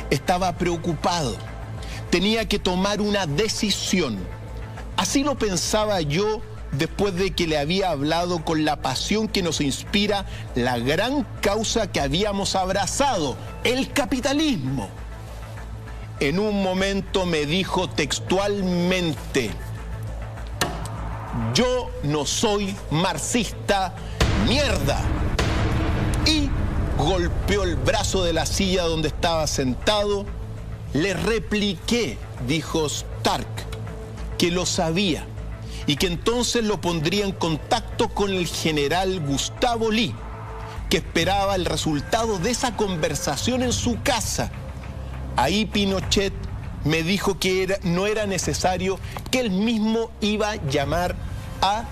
estaba preocupado, tenía que tomar una decisión. Así lo pensaba yo después de que le había hablado con la pasión que nos inspira la gran causa que habíamos abrazado, el capitalismo. en un momento me dijo textualmente: yo no soy marxista, mierda. Y golpeó el brazo de la silla donde estaba sentado. Le repliqué, dijo Stark, que lo sabía y que entonces lo pondría en contacto con el general Gustavo Lee, que esperaba el resultado de esa conversación en su casa. Ahí Pinochet me dijo que no era necesario, que él mismo iba a llamar a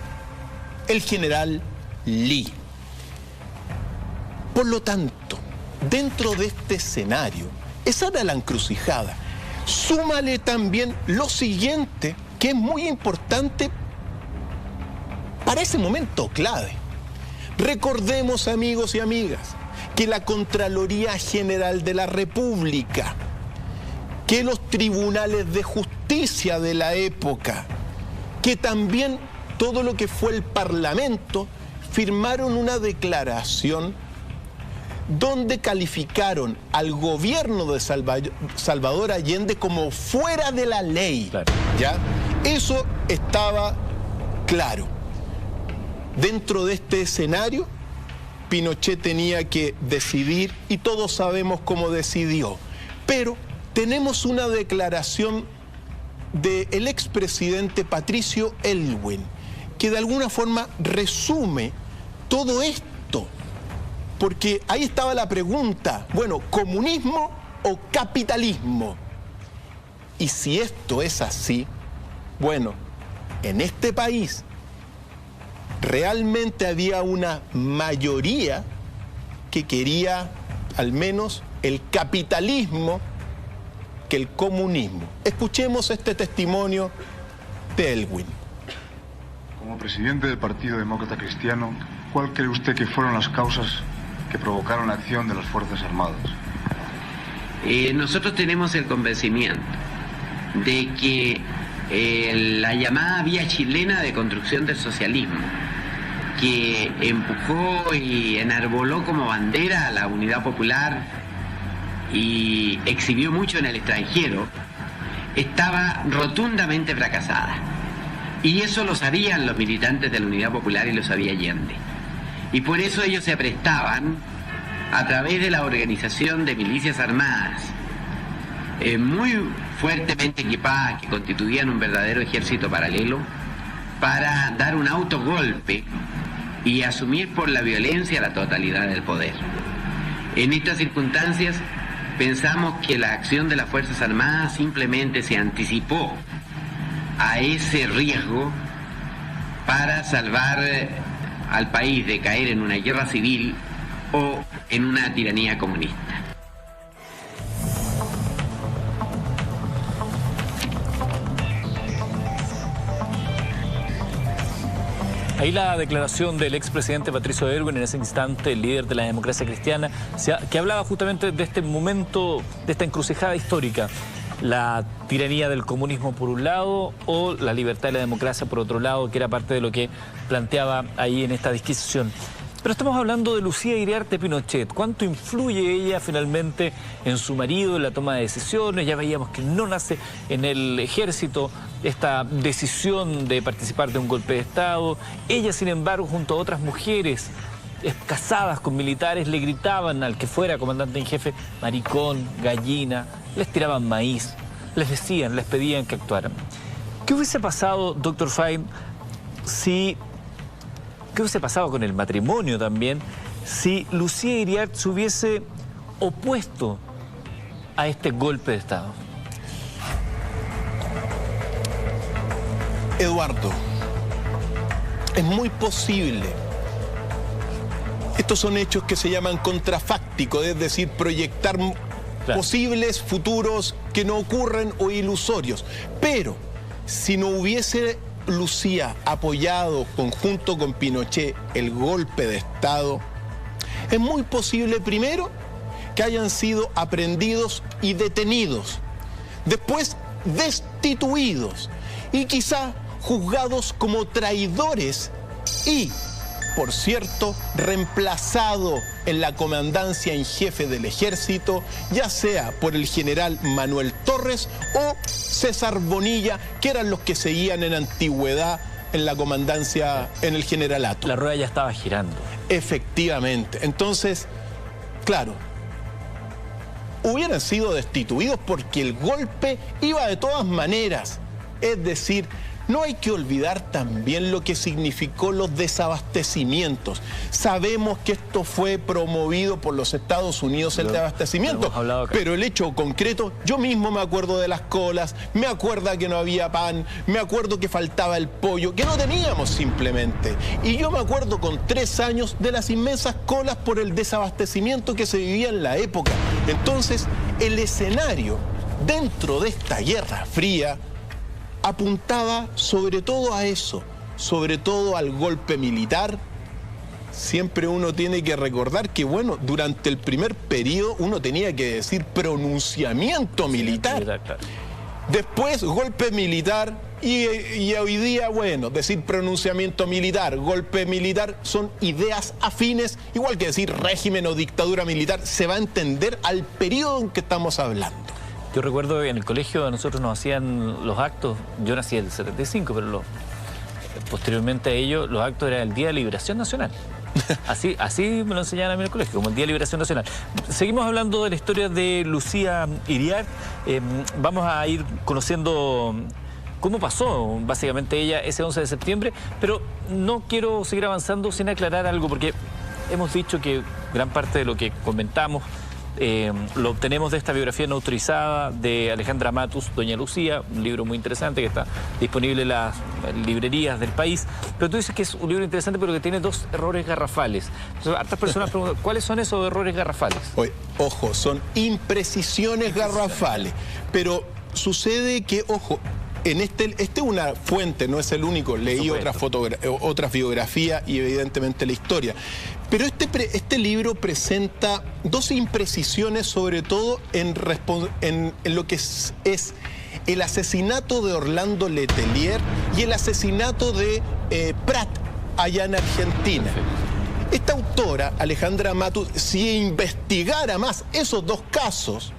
el general Lee. Por lo tanto, dentro de este escenario, esa era la encrucijada. Súmale también lo siguiente, que es muy importante para ese momento clave. Recordemos, amigos y amigas, que la Contraloría General de la República, que los tribunales de justicia de la época, que también todo lo que fue el Parlamento, firmaron una declaración donde calificaron al gobierno de Salvador Allende como fuera de la ley. Claro. ¿Ya? Eso estaba claro. Dentro de este escenario, Pinochet tenía que decidir y todos sabemos cómo decidió. Pero tenemos una declaración del expresidente Patricio Aylwin que de alguna forma resume todo esto. Porque ahí estaba la pregunta, bueno, ¿comunismo o capitalismo? Y si esto es así, bueno, en este país realmente había una mayoría que quería al menos el capitalismo que el comunismo. Escuchemos este testimonio de Aylwin.
Como presidente del Partido Demócrata Cristiano, ¿cuál cree usted que fueron las causas que provocaron la acción de las Fuerzas Armadas?
Nosotros tenemos el convencimiento de que la llamada vía chilena de construcción del socialismo, que empujó y enarboló como bandera a la unidad popular y exhibió mucho en el extranjero, estaba rotundamente fracasada. Y eso lo sabían los militantes de la Unidad Popular y lo sabía Allende. Y por eso ellos se prestaban, a través de la organización de milicias armadas, muy fuertemente equipadas, que constituían un verdadero ejército paralelo, para dar un autogolpe y asumir por la violencia la totalidad del poder. En estas circunstancias, pensamos que la acción de las Fuerzas Armadas simplemente se anticipó a ese riesgo para salvar al país de caer en una guerra civil o en una tiranía comunista.
Ahí la declaración del expresidente Patricio Aylwin, en ese instante el líder de la democracia cristiana, que hablaba justamente de este momento, de esta encrucijada histórica. La tiranía del comunismo por un lado o la libertad y la democracia por otro lado, que era parte de lo que planteaba ahí en esta disquisición. Pero estamos hablando de Lucía Iriarte Pinochet. ¿Cuánto influye ella finalmente en su marido, en la toma de decisiones? Ya veíamos que no nace en el ejército esta decisión de participar de un golpe de Estado. Ella, sin embargo, junto a otras mujeres casadas con militares, le gritaban al que fuera comandante en jefe maricón, gallina, les tiraban maíz, les decían, les pedían que actuaran. ¿Qué hubiese pasado, doctor Fine, qué hubiese pasado con el matrimonio también, si Lucía Iriarte se hubiese opuesto a este golpe de Estado?
Eduardo, es muy posible. Estos son hechos que se llaman contrafácticos, es decir, proyectar posibles futuros que no ocurren o ilusorios. Pero si no hubiese Lucía apoyado conjunto con Pinochet el golpe de Estado, es muy posible primero que hayan sido aprehendidos y detenidos, después destituidos y quizá juzgados como traidores y por cierto, reemplazado en la comandancia en jefe del ejército, ya sea por el general Manuel Torres o César Bonilla, que eran los que seguían en antigüedad en la comandancia, en el generalato.
La rueda ya estaba girando.
Efectivamente. Entonces, claro, hubieran sido destituidos porque el golpe iba de todas maneras. Es decir, no hay que olvidar también lo que significó los desabastecimientos. Sabemos que esto fue promovido por los Estados Unidos, el desabastecimiento, pero el hecho concreto, yo mismo me acuerdo de las colas, me acuerdo que no había pan, me acuerdo que faltaba el pollo, que no teníamos simplemente. Y yo me acuerdo con 3 años de las inmensas colas por el desabastecimiento que se vivía en la época. Entonces, el escenario dentro de esta Guerra Fría apuntaba sobre todo a eso, sobre todo al golpe militar. Siempre uno tiene que recordar que, bueno, durante el primer periodo uno tenía que decir pronunciamiento militar.
Claro.
Después golpe militar y hoy día, bueno, decir pronunciamiento militar, golpe militar, son ideas afines, igual que decir régimen o dictadura militar, se va a entender al periodo en que estamos hablando.
Yo recuerdo que en el colegio a nosotros nos hacían los actos, yo nací en el 75, pero posteriormente a ello los actos eran el Día de Liberación Nacional. Así me lo enseñaban a mí en el colegio, como el Día de Liberación Nacional. Seguimos hablando de la historia de Lucía Iriart. Vamos a ir conociendo cómo pasó básicamente ella ese 11 de septiembre, pero no quiero seguir avanzando sin aclarar algo, porque hemos dicho que gran parte de lo que comentamos lo obtenemos de esta biografía no autorizada de Alejandra Matus, Doña Lucía, un libro muy interesante que está disponible en las librerías del país. Pero tú dices que es un libro interesante, pero que tiene 2 errores garrafales. Entonces, hartas personas preguntan, ¿cuáles son esos errores garrafales?
Ojo, son imprecisiones garrafales. Pero sucede que, ojo, en este es una fuente, no es el único. Leí otras biografías y evidentemente la historia. Pero este libro presenta 2 imprecisiones, sobre todo en lo que es el asesinato de Orlando Letelier y el asesinato de Prat, allá en Argentina. Esta autora, Alejandra Matus, si investigara más esos 2 casos,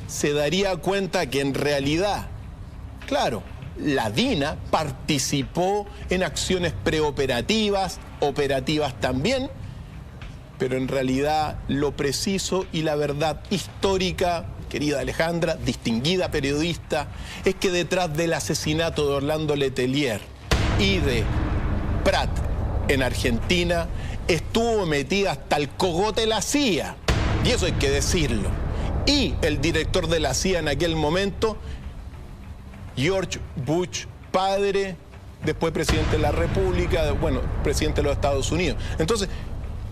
se daría cuenta que en realidad, claro, la DINA participó en acciones preoperativas, operativas también, pero en realidad lo preciso y la verdad histórica, querida Alejandra, distinguida periodista, es que detrás del asesinato de Orlando Letelier y de Prat en Argentina estuvo metida hasta el cogote la CIA, y eso hay que decirlo. Y el director de la CIA en aquel momento, George Bush padre, después presidente de la República, bueno, presidente de los Estados Unidos. Entonces,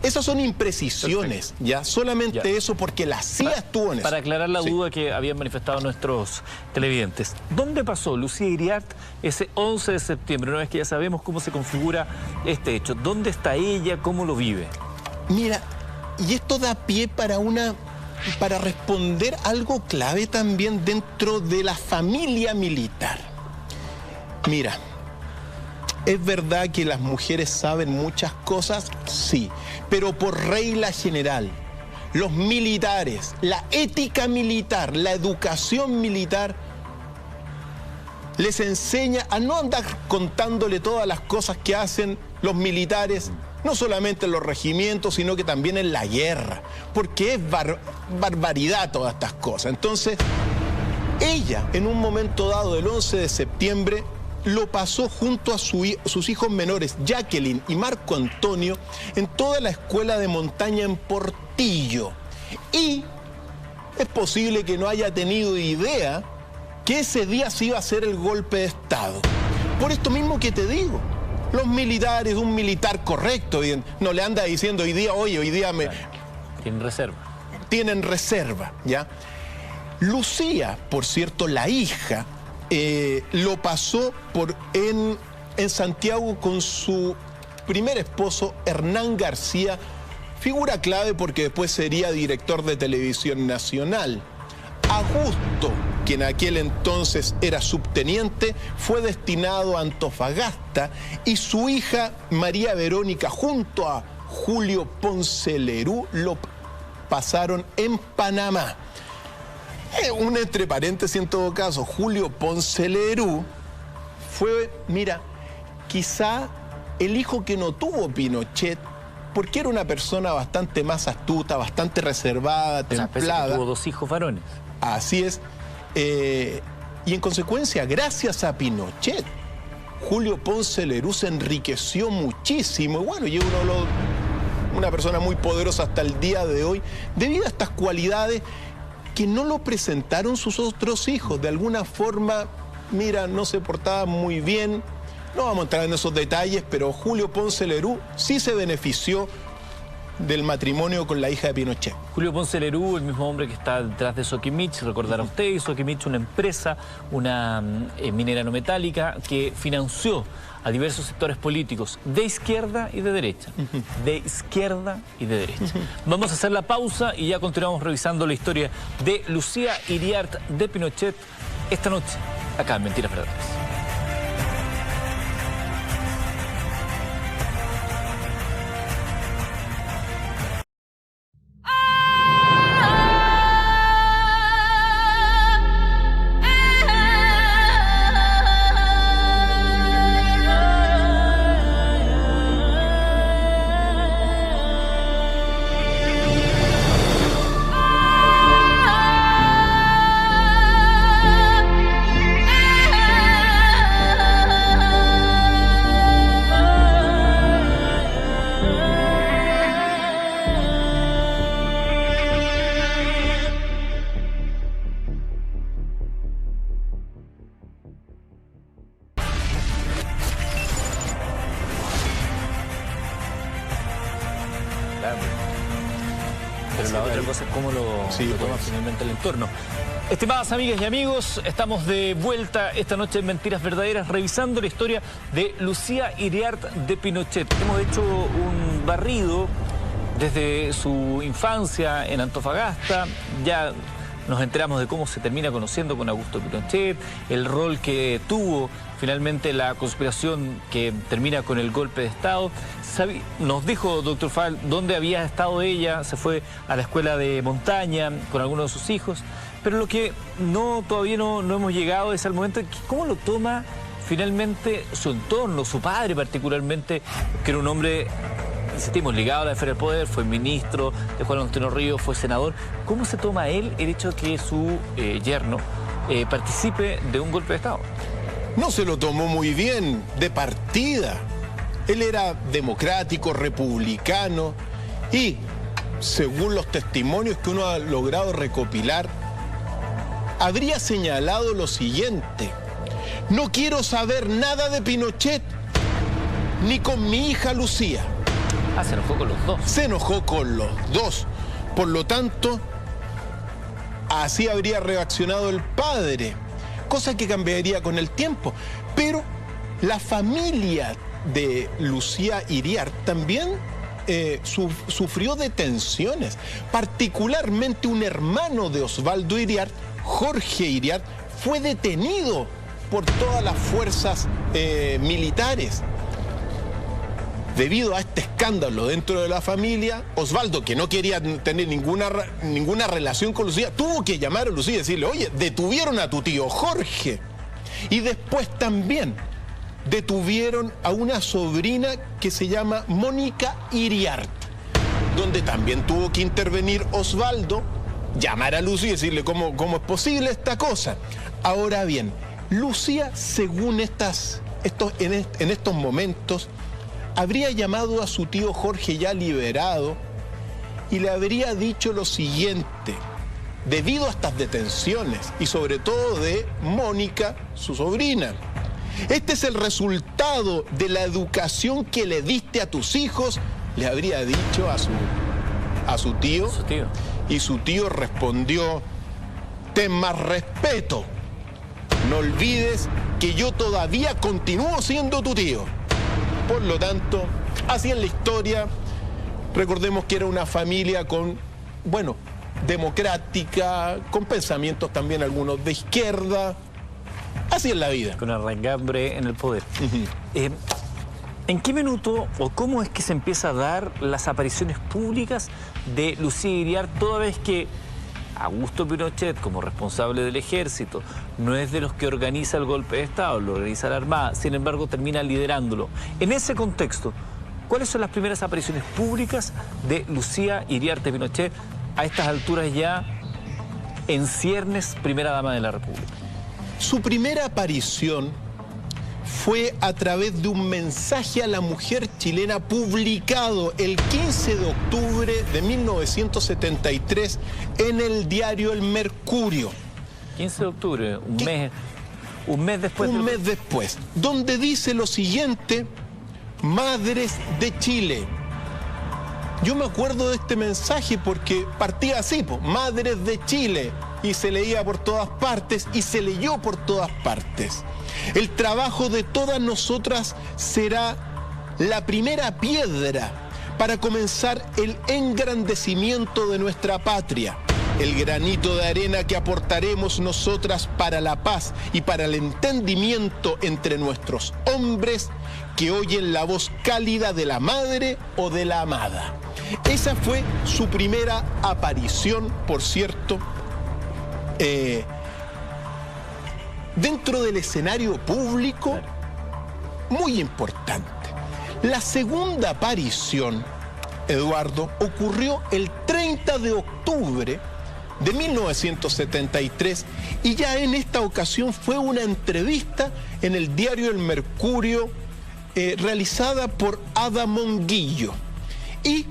esas son imprecisiones. Perfecto. Ya, solamente ya. Eso porque la CIA estuvo en eso.
Para aclarar la duda que habían manifestado nuestros televidentes. ¿Dónde pasó Lucía Iriart ese 11 de septiembre? Una vez que ya sabemos cómo se configura este hecho. ¿Dónde está ella? ¿Cómo lo vive?
Mira, y esto da pie para responder algo clave también dentro de la familia militar. Mira, ¿es verdad que las mujeres saben muchas cosas? Sí, pero por regla general, los militares, la ética militar, la educación militar, les enseña a no andar contándole todas las cosas que hacen los militares, no solamente en los regimientos, sino que también en la guerra, porque es barbaridad todas estas cosas. Entonces, ella, en un momento dado del 11 de septiembre, lo pasó junto a sus hijos menores, Jacqueline y Marco Antonio, en toda la escuela de montaña en Portillo. Y es posible que no haya tenido idea que ese día se iba a hacer el golpe de Estado. Por esto mismo que te digo, los militares, un militar correcto, no le anda diciendo hoy día me...
Tienen reserva.
Tienen reserva, ¿ya? Lucía, por cierto, la hija, lo pasó en Santiago con su primer esposo, Hernán García, figura clave porque después sería director de Televisión Nacional. Augusto que en aquel entonces era subteniente, fue destinado a Antofagasta y su hija María Verónica junto a Julio Ponce Lerú lo pasaron en Panamá. Un entre paréntesis en todo caso, Julio Ponce Lerú fue, mira, quizá el hijo que no tuvo Pinochet, porque era una persona bastante más astuta, bastante reservada, templada.
Tuvo 2 hijos varones.
Así es. Y en consecuencia, gracias a Pinochet, Julio Ponce Lerú se enriqueció muchísimo. Y bueno, y una persona muy poderosa hasta el día de hoy, debido a estas cualidades que no lo presentaron sus otros hijos. De alguna forma, mira, no se portaba muy bien. No vamos a entrar en esos detalles, pero Julio Ponce Lerú sí se benefició del matrimonio con la hija de Pinochet.
Julio Ponce Lerú, el mismo hombre que está detrás de Soquimich, recordará usted, Soquimich, una empresa, una minera no metálica que financió a diversos sectores políticos de izquierda y de derecha. De izquierda y de derecha. Vamos a hacer la pausa y ya continuamos revisando la historia de Lucía Iriart de Pinochet esta noche, acá en Mentiras Verdaderas. Pero la otra cosa es cómo lo toma finalmente el entorno. Estimadas amigas y amigos, estamos de vuelta esta noche en Mentiras Verdaderas revisando la historia de Lucía Iriart de Pinochet. Hemos hecho un barrido desde su infancia en Antofagasta, ya nos enteramos de cómo se termina conociendo con Augusto Pinochet, el rol que tuvo finalmente la conspiración que termina con el golpe de Estado. Nos dijo, doctor Fall, dónde había estado ella, se fue a la escuela de montaña con algunos de sus hijos, pero lo que todavía no hemos llegado es al momento de cómo lo toma finalmente su entorno, su padre particularmente, que era un hombre, insistimos, ligado a la esfera del poder, fue ministro de Juan Antonio Ríos, fue senador. ¿Cómo se toma él el hecho de que su yerno participe de un golpe de Estado?
No se lo tomó muy bien, de partida. Él era democrático, republicano y, según los testimonios que uno ha logrado recopilar, habría señalado lo siguiente: no quiero saber nada de Pinochet, ni con mi hija Lucía.
Ah, se enojó con los dos.
Se enojó con los dos. Por lo tanto, así habría reaccionado el padre, cosa que cambiaría con el tiempo. Pero la familia de Lucía Iriart también sufrió de tensiones. Particularmente un hermano de Osvaldo Iriart, Jorge Iriart, fue detenido por todas las fuerzas militares. Debido a este escándalo dentro de la familia, Osvaldo, que no quería tener ninguna relación con Lucía, tuvo que llamar a Lucía y decirle: oye, detuvieron a tu tío Jorge. Y después también detuvieron a una sobrina que se llama Mónica Iriart, donde también tuvo que intervenir Osvaldo, llamar a Lucía y decirle cómo es posible esta cosa. Ahora bien, Lucía, según en estos momentos, habría llamado a su tío Jorge ya liberado y le habría dicho lo siguiente: debido a estas detenciones y sobre todo de Mónica, su sobrina, este es el resultado de la educación que le diste a tus hijos, le habría dicho a su tío. Y su tío respondió: ten más respeto, no olvides que yo todavía continúo siendo tu tío. Por lo tanto, así en la historia, recordemos que era una familia con, bueno, democrática, con pensamientos también algunos de izquierda. Así es la vida.
Con arraigambre en el poder. ¿En qué minuto o cómo es que se empieza a dar las apariciones públicas de Lucía Iriart, toda vez que Augusto Pinochet, como responsable del ejército, no es de los que organiza el golpe de Estado, lo organiza la Armada, sin embargo termina liderándolo? En ese contexto, ¿cuáles son las primeras apariciones públicas de Lucía Iriart Pinochet a estas alturas ya en ciernes primera dama de la República?
Su primera aparición fue a través de un mensaje a la mujer chilena publicado el 15 de octubre de 1973 en el diario El Mercurio.
15 de octubre, un mes después.
Un mes después, donde dice lo siguiente: Madres de Chile. Yo me acuerdo de este mensaje porque partía así, Madres de Chile, y se leía por todas partes y se leyó por todas partes. El trabajo de todas nosotras será la primera piedra para comenzar el engrandecimiento de nuestra patria. El granito de arena que aportaremos nosotras para la paz y para el entendimiento entre nuestros hombres que oyen la voz cálida de la madre o de la amada. Esa fue su primera aparición, por cierto, dentro del escenario público, muy importante. La segunda aparición, Eduardo, ocurrió el 30 de octubre de 1973 y ya en esta ocasión fue una entrevista en el diario El Mercurio realizada por Ada Monguillo. Y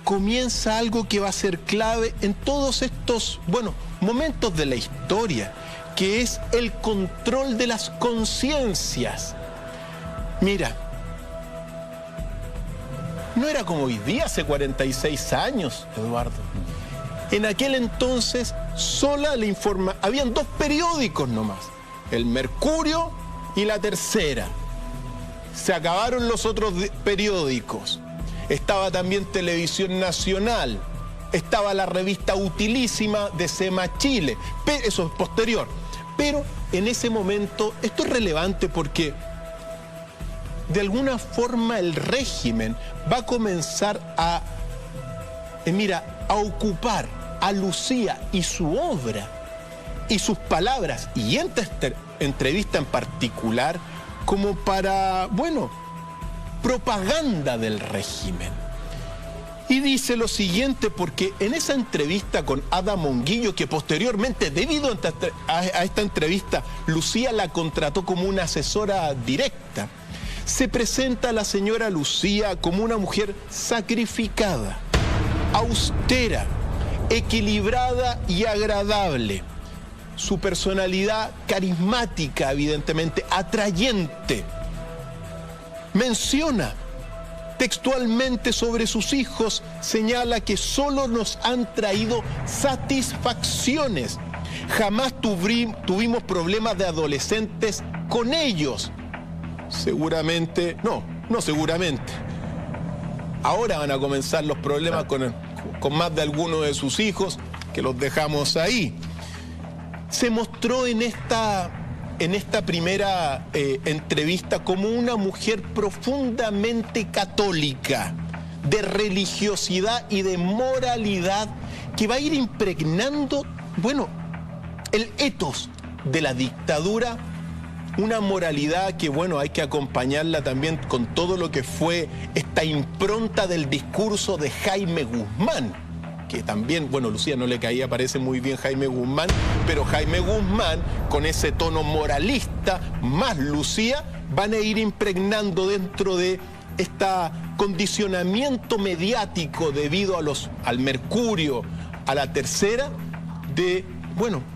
comienza algo que va a ser clave en todos estos, momentos de la historia, que es el control de las conciencias. Mira, no era como hoy día, hace 46 años, Eduardo. En aquel entonces, habían dos periódicos nomás, El Mercurio y La Tercera. Se acabaron los otros periódicos. Estaba también Televisión Nacional, estaba la revista utilísima de SEMA Chile, eso es posterior. Pero en ese momento, esto es relevante porque de alguna forma el régimen va a comenzar a ocupar a Lucía y su obra y sus palabras y esta entrevista en particular como para, propaganda del régimen. Y dice lo siguiente, porque en esa entrevista con Ada Monguillo, que posteriormente, debido a esta entrevista, Lucía la contrató como una asesora directa, se presenta a la señora Lucía como una mujer sacrificada, austera, equilibrada y agradable. Su personalidad carismática, evidentemente, atrayente. Menciona textualmente sobre sus hijos, señala que solo nos han traído satisfacciones. Jamás tuvimos problemas de adolescentes con ellos. Seguramente, no seguramente. Ahora van a comenzar los problemas con más de alguno de sus hijos, que los dejamos ahí. Se mostró en esta primera entrevista como una mujer profundamente católica, de religiosidad y de moralidad, que va a ir impregnando, el ethos de la dictadura, una moralidad que, hay que acompañarla también con todo lo que fue esta impronta del discurso de Jaime Guzmán, que también, Lucía no le caía, parece muy bien Jaime Guzmán, pero Jaime Guzmán, con ese tono moralista, más Lucía, van a ir impregnando dentro de este condicionamiento mediático debido al Mercurio, a La Tercera, de,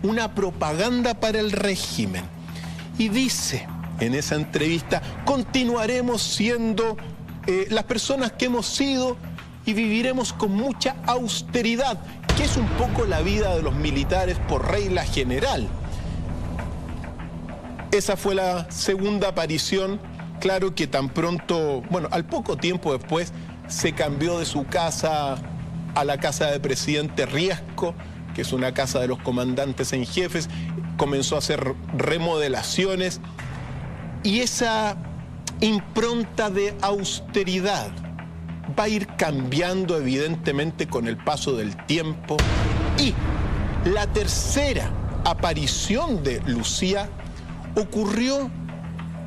una propaganda para el régimen. Y dice en esa entrevista: continuaremos siendo las personas que hemos sido y viviremos con mucha austeridad, que es un poco la vida de los militares por regla general. Esa fue la segunda aparición. Claro que tan pronto, al poco tiempo después, se cambió de su casa a la casa de presidente Riesco, que es una casa de los comandantes en jefes, comenzó a hacer remodelaciones y esa impronta de austeridad va a ir cambiando evidentemente con el paso del tiempo. Y la tercera aparición de Lucía ocurrió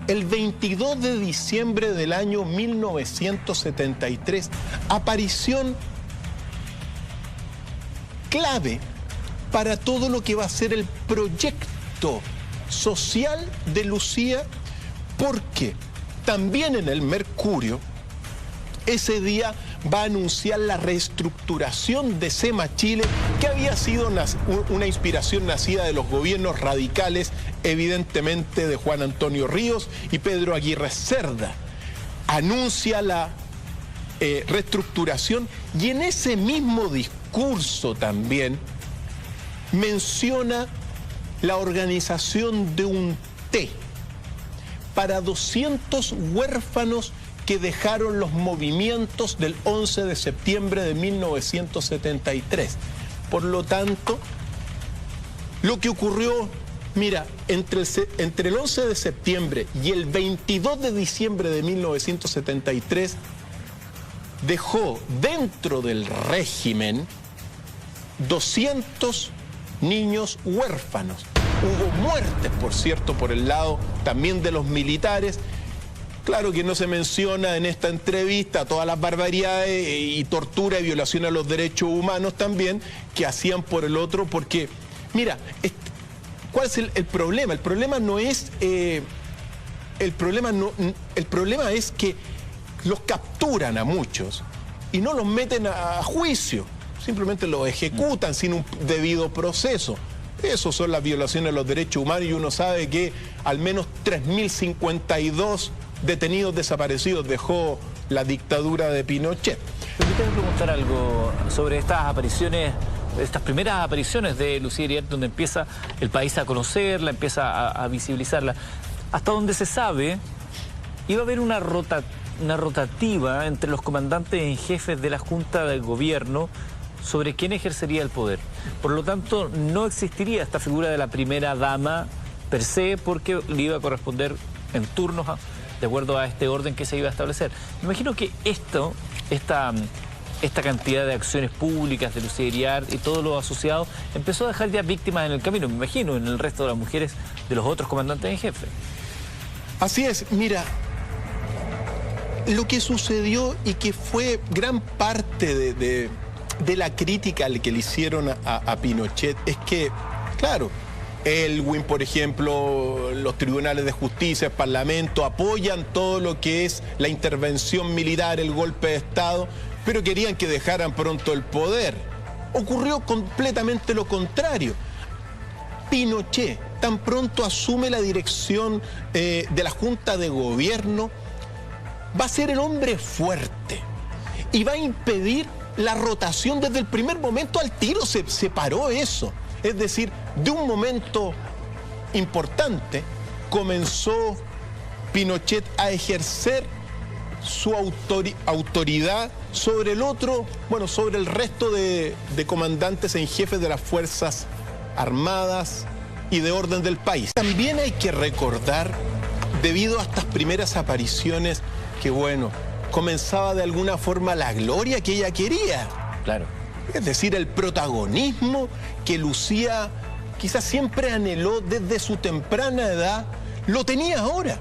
el 22 de diciembre del año 1973, aparición clave para todo lo que va a ser el proyecto social de Lucía, porque también en el Mercurio ese día va a anunciar la reestructuración de SEMA Chile, que había sido una inspiración nacida de los gobiernos radicales, evidentemente de Juan Antonio Ríos y Pedro Aguirre Cerda. Anuncia la reestructuración y en ese mismo discurso también menciona la organización de un té para 200 huérfanos que dejaron los movimientos del 11 de septiembre de 1973. Por lo tanto, lo que ocurrió, mira, entre el 11 de septiembre y el 22 de diciembre de 1973, dejó dentro del régimen 200 niños huérfanos. Hubo muertes, por cierto, por el lado también de los militares. Claro que no se menciona en esta entrevista todas las barbaridades y tortura y violación a los derechos humanos también que hacían por el otro, porque, mira, ¿cuál es el problema? El problema no es... el problema es que los capturan a muchos y no los meten a juicio, simplemente los ejecutan sin un debido proceso. Esas son las violaciones a los derechos humanos y uno sabe que al menos 3.052 detenidos desaparecidos dejó la dictadura de Pinochet.
Permítame preguntar algo sobre estas apariciones, estas primeras apariciones de Lucía Iriart, donde empieza el país a conocerla, empieza a visibilizarla. Hasta donde se sabe, iba a haber una rotativa entre los comandantes en jefes de la Junta de Gobierno sobre quién ejercería el poder. Por lo tanto, no existiría esta figura de la primera dama per se, porque le iba a corresponder en turnos de acuerdo a este orden que se iba a establecer. Me imagino que esta cantidad de acciones públicas de Lucía Iriart y todo lo asociado empezó a dejar ya víctimas en el camino, me imagino, en el resto de las mujeres de los otros comandantes en jefe.
Así es, mira, lo que sucedió y que fue gran parte de la crítica que le hicieron a Pinochet es que, claro, Elwin, por ejemplo, los tribunales de justicia, el Parlamento, apoyan todo lo que es la intervención militar, el golpe de Estado, pero querían que dejaran pronto el poder. Ocurrió completamente lo contrario. Pinochet, tan pronto asume la dirección de la Junta de Gobierno, va a ser el hombre fuerte y va a impedir la rotación desde el primer momento. Al tiro se paró eso. Es decir, de un momento importante comenzó Pinochet a ejercer su autoridad sobre el otro, bueno, sobre el resto de comandantes en jefe de las Fuerzas Armadas y de orden del país. También hay que recordar, debido a estas primeras apariciones, que bueno, comenzaba de alguna forma la gloria que ella quería.
Claro.
Es decir, el protagonismo que Lucía quizás siempre anheló desde su temprana edad, lo tenía ahora.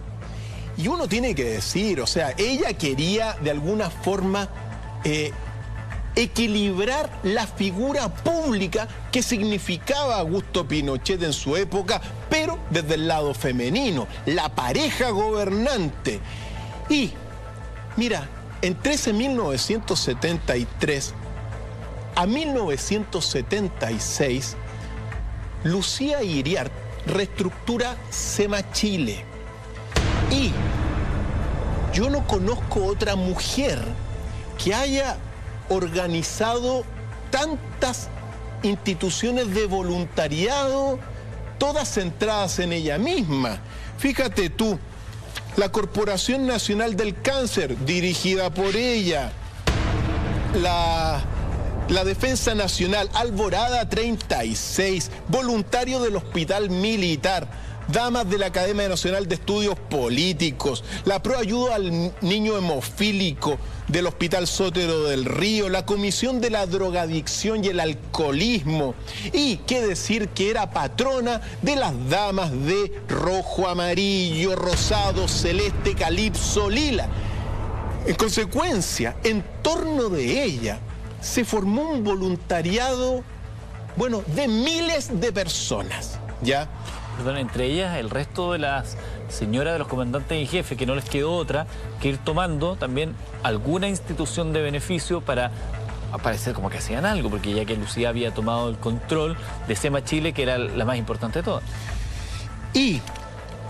Y uno tiene que decir, o sea, ella quería de alguna forma equilibrar la figura pública que significaba Augusto Pinochet en su época, pero desde el lado femenino, la pareja gobernante. Y, mira, entre 1973 a 1976, Lucía Iriart reestructura SEMA Chile. Y yo no conozco otra mujer que haya organizado tantas instituciones de voluntariado, todas centradas en ella misma. Fíjate tú, la Corporación Nacional del Cáncer, dirigida por ella, la Defensa Nacional, Alborada 36, voluntarios del Hospital Militar, damas de la Academia Nacional de Estudios Políticos, la Proayuda al Niño Hemofílico del Hospital Sotero del Río, la Comisión de la Drogadicción y el Alcoholismo, y qué decir que era patrona de las damas de rojo, amarillo, rosado, celeste, calipso, lila. En consecuencia, en torno de ella se formó un voluntariado, bueno, de miles de personas, ¿ya?
Perdón, entre ellas el resto de las señoras de los comandantes en jefe, que no les quedó otra que ir tomando también alguna institución de beneficio para parecer como que hacían algo, porque ya que Lucía había tomado el control de SEMA Chile, que era la más importante de todas.
Y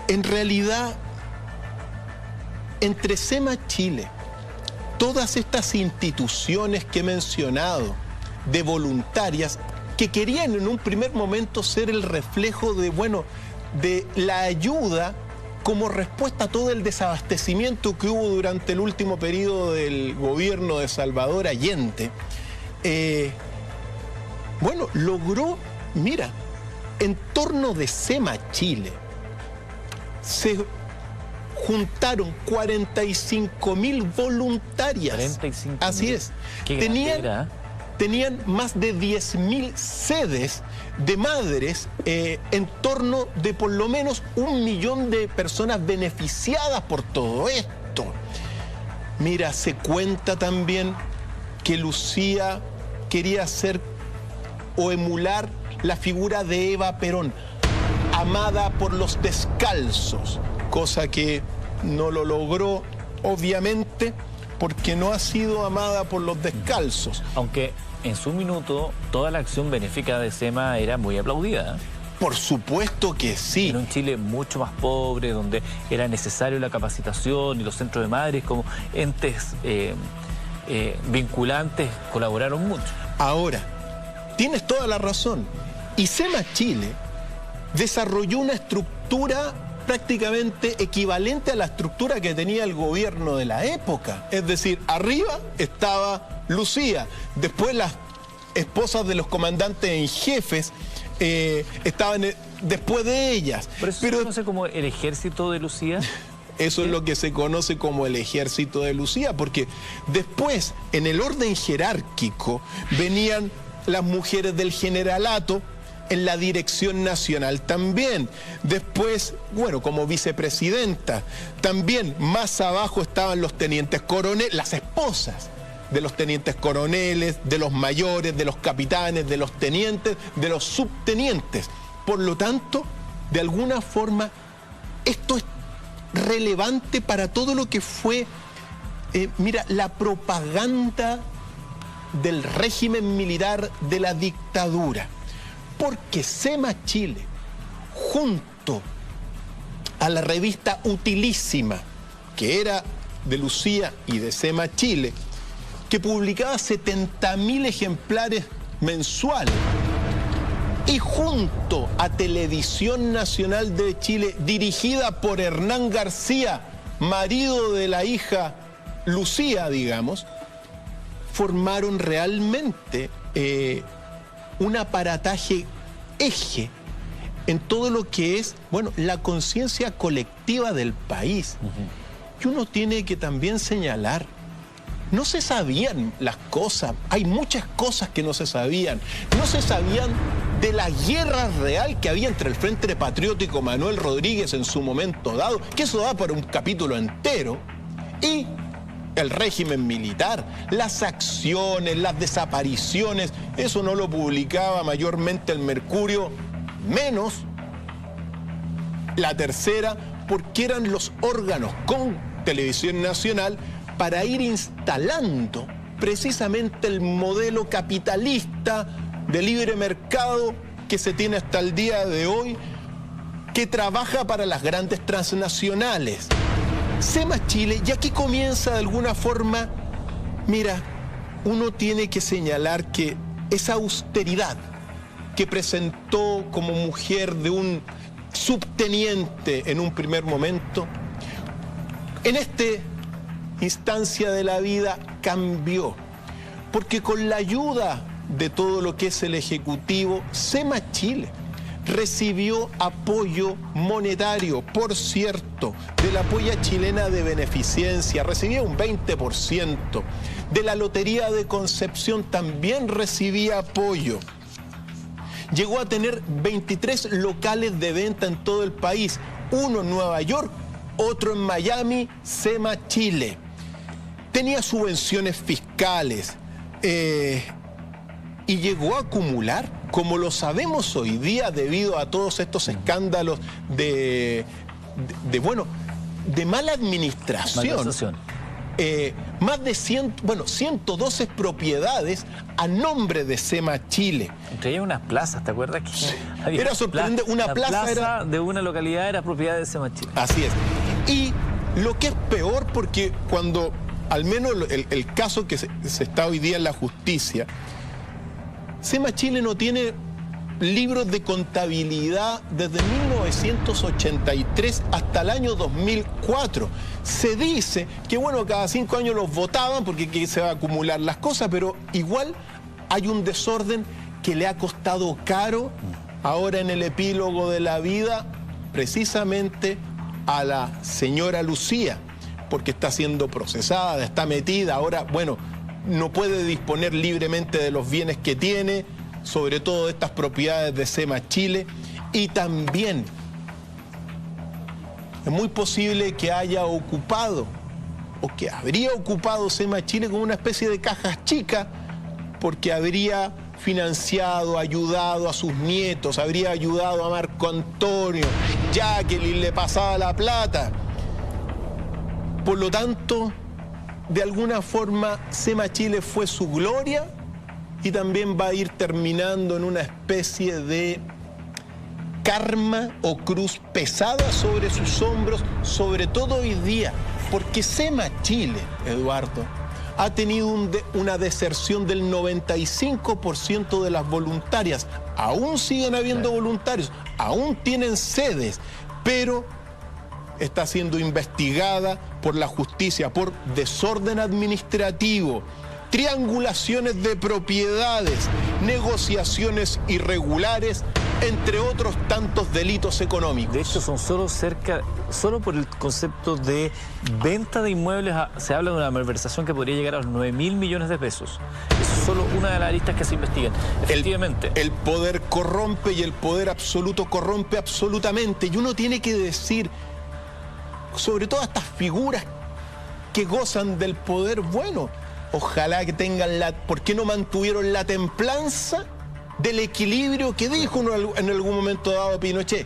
en realidad, entre SEMA Chile, todas estas instituciones que he mencionado de voluntarias que querían en un primer momento ser el reflejo de, bueno, de la ayuda como respuesta a todo el desabastecimiento que hubo durante el último periodo del gobierno de Salvador Allende, bueno, logró, mira, en torno de SEMA Chile se juntaron 45.000 voluntarias.
45.000.
Así es. Tenían más de 10.000 sedes de madres, en torno de por lo menos 1 millón de personas beneficiadas por todo esto. Mira, se cuenta también que Lucía quería hacer o emular la figura de Eva Perón, amada por los descalzos, cosa que no lo logró, obviamente, porque no ha sido amada por los descalzos.
Aunque en su minuto toda la acción benéfica de SEMA era muy aplaudida.
Por supuesto que sí.
En un Chile mucho más pobre, donde era necesario la capacitación y los centros de madres como entes vinculantes colaboraron mucho.
Ahora, tienes toda la razón. Y SEMA Chile desarrolló una estructura prácticamente equivalente a la estructura que tenía el gobierno de la época. Es decir, arriba estaba Lucía, después las esposas de los comandantes en jefes estaban después de ellas.
¿Pero eso se conoce como el ejército de Lucía?
Eso es lo que se conoce como el ejército de Lucía, porque después, en el orden jerárquico, venían las mujeres del generalato, en la dirección nacional también. Después, bueno, como vicepresidenta, también más abajo estaban los tenientes coroneles, las esposas de los tenientes coroneles, de los mayores, de los capitanes, de los tenientes, de los subtenientes. Por lo tanto, de alguna forma, esto es relevante para todo lo que fue, mira, la propaganda del régimen militar de la dictadura. Porque SEMA Chile, junto a la revista Utilísima, que era de Lucía y de SEMA Chile, que publicaba 70.000 ejemplares mensuales, y junto a Televisión Nacional de Chile, dirigida por Hernán García, marido de la hija Lucía, digamos, formaron realmente un aparataje eje en todo lo que es, bueno, la conciencia colectiva del país. Y uno tiene que también señalar, no se sabían las cosas, hay muchas cosas que no se sabían. No se sabían de la guerra real que había entre el Frente Patriótico Manuel Rodríguez en su momento dado, que eso da para un capítulo entero, y el régimen militar, las acciones, las desapariciones, eso no lo publicaba mayormente el Mercurio, menos La Tercera, porque eran los órganos con Televisión Nacional para ir instalando precisamente el modelo capitalista de libre mercado que se tiene hasta el día de hoy, que trabaja para las grandes transnacionales. SEMA Chile, y aquí comienza de alguna forma, mira, uno tiene que señalar que esa austeridad que presentó como mujer de un subteniente en un primer momento, en esta instancia de la vida cambió, porque con la ayuda de todo lo que es el Ejecutivo, SEMA Chile recibió apoyo monetario, por cierto, de la Polla Chilena de Beneficencia, recibía un 20%, de la Lotería de Concepción también recibía apoyo. Llegó a tener 23 locales de venta en todo el país, uno en Nueva York, otro en Miami, SEMA Chile. Tenía subvenciones fiscales y llegó a acumular, como lo sabemos hoy día debido a todos estos escándalos de mala administración. Más de 112 propiedades a nombre de SEMA Chile.
Entre ellas unas plazas, ¿te acuerdas? Que
sí. Era sorprendente, una plaza era
de una localidad era propiedad de SEMA Chile.
Así es. Y lo que es peor, porque cuando, al menos el caso que se está hoy día en la justicia, SEMA Chile no tiene libros de contabilidad desde 1983 hasta el año 2004. Se dice que, bueno, cada 5 años los votaban porque se van a acumular las cosas, pero igual hay un desorden que le ha costado caro ahora en el epílogo de la vida precisamente a la señora Lucía, porque está siendo procesada, está metida, ahora, bueno, no puede disponer libremente de los bienes que tiene, sobre todo de estas propiedades de SEMA Chile, y también es muy posible que haya ocupado o que habría ocupado SEMA Chile como una especie de cajas chicas, porque habría financiado, ayudado a sus nietos, habría ayudado a Marco Antonio, Jacqueline le pasaba la plata. Por lo tanto, de alguna forma, SEMA Chile fue su gloria y también va a ir terminando en una especie de karma o cruz pesada sobre sus hombros, sobre todo hoy día, porque SEMA Chile, Eduardo, ha tenido una deserción del 95% de las voluntarias. Aún siguen habiendo voluntarios, aún tienen sedes, pero está siendo investigada por la justicia por desorden administrativo, triangulaciones de propiedades, negociaciones irregulares, entre otros tantos delitos económicos.
De hecho, son solo por el concepto de venta de inmuebles, se habla de una malversación que podría llegar a los 9.000 millones de pesos. Eso es solo una de las aristas que se investigan. Efectivamente.
El poder corrompe y el poder absoluto corrompe absolutamente. Y uno tiene que decir, sobre todo a estas figuras que gozan del poder, bueno, ojalá que tengan ¿por qué no mantuvieron la templanza del equilibrio que dijo en algún momento dado Pinochet?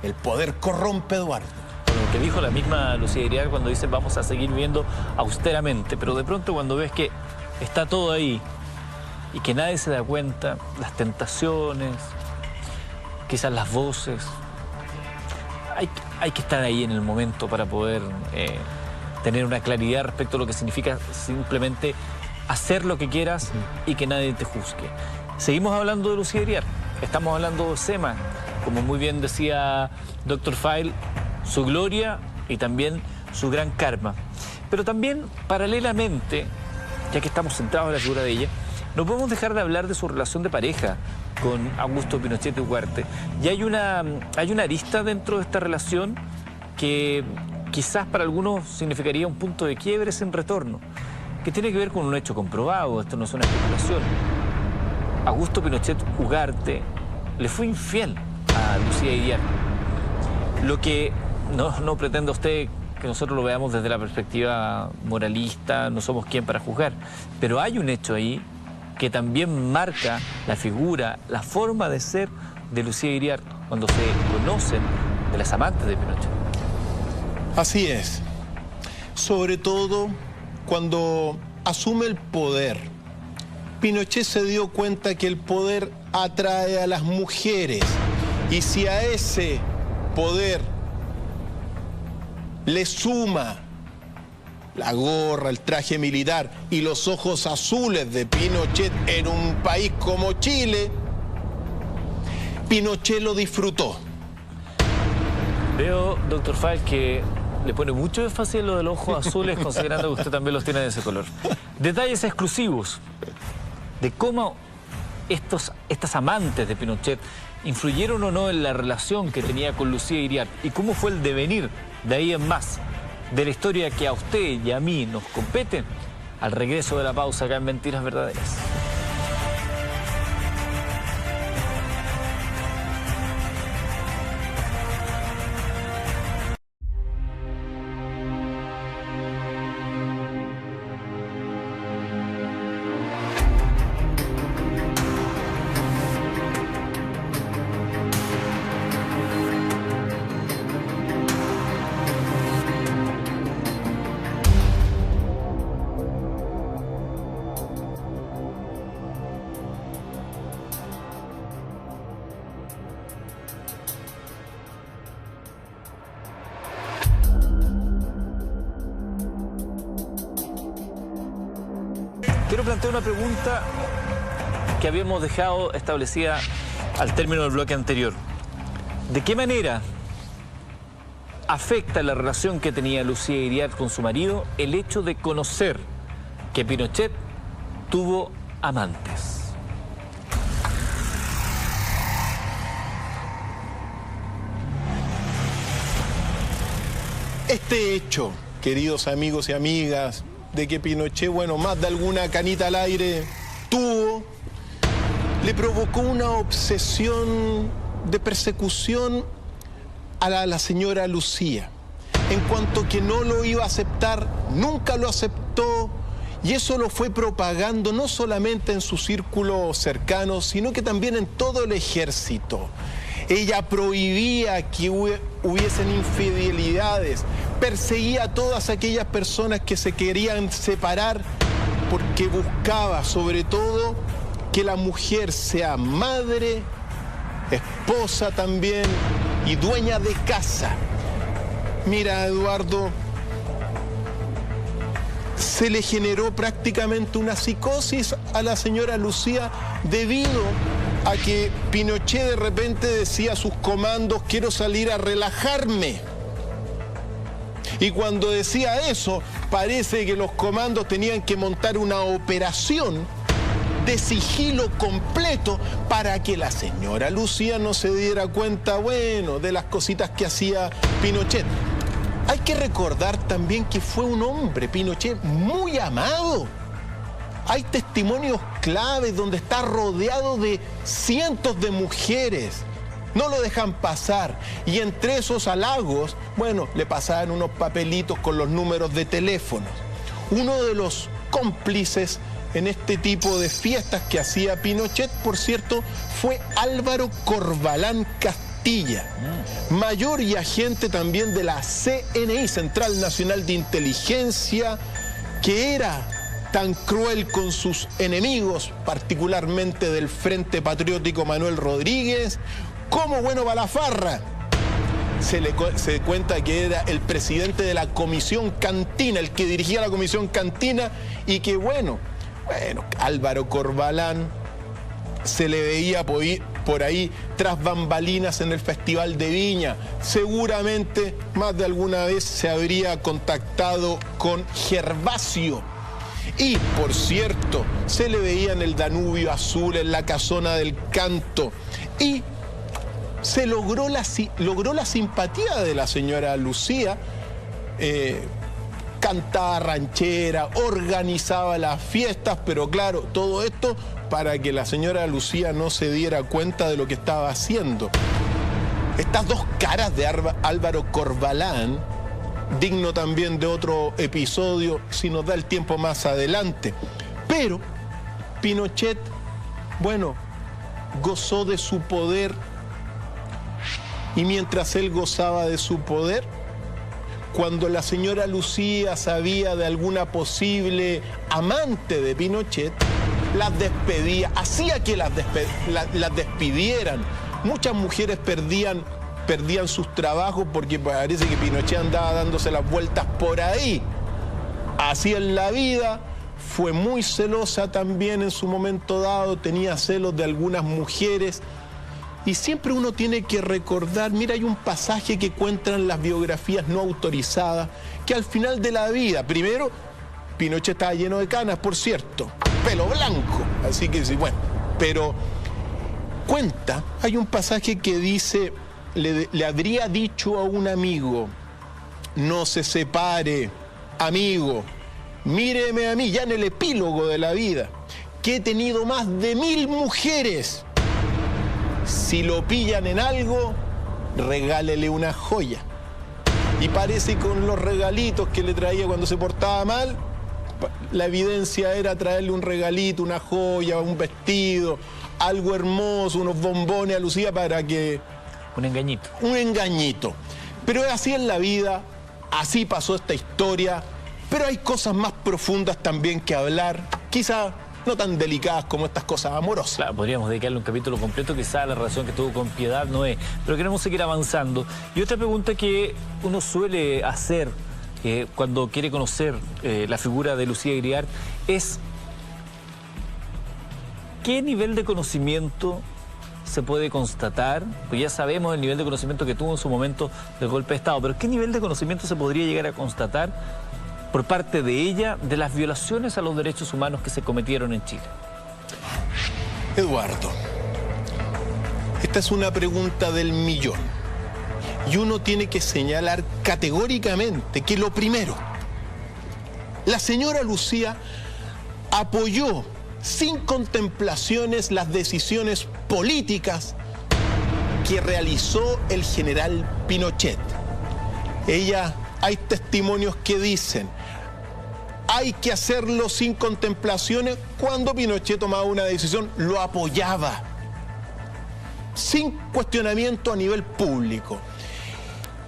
El poder corrompe, Eduardo.
Lo que dijo la misma Lucía Iriart cuando dice vamos a seguir viviendo austeramente, pero de pronto cuando ves que está todo ahí y que nadie se da cuenta, las tentaciones, quizás las voces, hay que estar ahí en el momento para poder tener una claridad respecto a lo que significa simplemente hacer lo que quieras y que nadie te juzgue. Seguimos hablando de Lucía Iriart, estamos hablando de SEMA, como muy bien decía Dr. File, su gloria y también su gran karma. Pero también, paralelamente, ya que estamos centrados en la figura de ella, no podemos dejar de hablar de su relación de pareja con Augusto Pinochet Ugarte. Y hay una arista dentro de esta relación que quizás para algunos significaría un punto de quiebre sin retorno, que tiene que ver con un hecho comprobado, esto no es una especulación. Augusto Pinochet Ugarte le fue infiel a Lucía Iriart. Lo que no pretende usted que nosotros lo veamos desde la perspectiva moralista, no somos quien para juzgar, pero hay un hecho ahí que también marca la figura, la forma de ser de Lucía Iriart cuando se conocen de las amantes de Pinochet.
Así es. Sobre todo cuando asume el poder, Pinochet se dio cuenta que el poder atrae a las mujeres y si a ese poder le suma la gorra, el traje militar y los ojos azules de Pinochet en un país como Chile, Pinochet lo disfrutó.
Veo, doctor File, que le pone mucho énfasis en lo de los ojos azules, considerando que usted también los tiene de ese color. Detalles exclusivos de cómo estas amantes de Pinochet influyeron o no en la relación que tenía con Lucía Iriart? ¿Y cómo fue el devenir de ahí en más de la historia que a usted y a mí nos compete? Al regreso de la pausa acá en Mentiras Verdaderas. Quiero plantear una pregunta que habíamos dejado establecida al término del bloque anterior. ¿De qué manera afecta la relación que tenía Lucía Iriart con su marido el hecho de conocer que Pinochet tuvo amantes?
Este hecho, queridos amigos y amigas, de que Pinochet, bueno, más de alguna canita al aire tuvo, le provocó una obsesión de persecución a la señora Lucía. En cuanto que no lo iba a aceptar, nunca lo aceptó, y eso lo fue propagando no solamente en su círculo cercano, sino que también en todo el ejército. Ella prohibía que hubiesen infidelidades, perseguía a todas aquellas personas que se querían separar, porque buscaba sobre todo que la mujer sea madre, esposa también y dueña de casa. Mira, Eduardo, se le generó prácticamente una psicosis a la señora Lucía debido a que Pinochet de repente decía a sus comandos: quiero salir a relajarme. Y cuando decía eso, parece que los comandos tenían que montar una operación de sigilo completo para que la señora Lucía no se diera cuenta, bueno, de las cositas que hacía Pinochet. Hay que recordar también que fue un hombre, Pinochet, muy amado. Hay testimonios claves donde está rodeado de cientos de mujeres. No lo dejan pasar. Y entre esos halagos, bueno, le pasaban unos papelitos con los números de teléfonos. Uno de los cómplices en este tipo de fiestas que hacía Pinochet, por cierto, fue Álvaro Corbalán Castilla, mayor y agente también de la CNI, Central Nacional de Inteligencia, que era tan cruel con sus enemigos, particularmente del Frente Patriótico Manuel Rodríguez, como bueno Balafarra. Se cuenta que era el presidente de la Comisión Cantina, el que dirigía la Comisión Cantina, y que bueno, Álvaro Corbalán se le veía por ahí tras bambalinas en el Festival de Viña. Seguramente más de alguna vez se habría contactado con Gervasio. Y, por cierto, se le veía en el Danubio Azul, en la Casona del Canto. Y se logró la simpatía de la señora Lucía. Cantaba ranchera, organizaba las fiestas, pero claro, todo esto para que la señora Lucía no se diera cuenta de lo que estaba haciendo. Estas dos caras de Álvaro Corbalán, digno también de otro episodio, si nos da el tiempo más adelante. Pero Pinochet, bueno, gozó de su poder, y mientras él gozaba de su poder, cuando la señora Lucía sabía de alguna posible amante de Pinochet, las despedía, hacía que las despidieran. Muchas mujeres perdían sus trabajos porque parece que Pinochet andaba dándose las vueltas por ahí. Así en la vida. Fue muy celosa también en su momento dado, tenía celos de algunas mujeres. Y siempre uno tiene que recordar, mira, hay un pasaje que cuentan las biografías no autorizadas, que al final de la vida, primero, Pinochet estaba lleno de canas, por cierto, pelo blanco, así que sí, bueno, pero cuenta, hay un pasaje que dice, le habría dicho a un amigo, no se separe, amigo, míreme a mí, ya en el epílogo de la vida, que he tenido más de 1000 mujeres. Si lo pillan en algo, regálele una joya. Y parece que con los regalitos que le traía cuando se portaba mal, la evidencia era traerle un regalito, una joya, un vestido, algo hermoso, unos bombones a Lucía para que...
Un engañito.
Un engañito. Pero así es la vida, así pasó esta historia, pero hay cosas más profundas también que hablar, quizá no tan delicadas como estas cosas amorosas.
Claro, podríamos dedicarle un capítulo completo quizá a la relación que tuvo con Piedad Noé, pero queremos seguir avanzando. Y otra pregunta que uno suele hacer cuando quiere conocer la figura de Lucía Iriart es ¿qué nivel de conocimiento se puede constatar? Pues ya sabemos el nivel de conocimiento que tuvo en su momento del golpe de Estado, pero ¿qué nivel de conocimiento se podría llegar a constatar por parte de ella de las violaciones a los derechos humanos que se cometieron en Chile?
Eduardo, esta es una pregunta del millón. Y uno tiene que señalar categóricamente que lo primero, la señora Lucía apoyó sin contemplaciones las decisiones políticas que realizó el general Pinochet. Hay testimonios que dicen, hay que hacerlo sin contemplaciones. Cuando Pinochet tomaba una decisión, lo apoyaba, sin cuestionamiento a nivel público.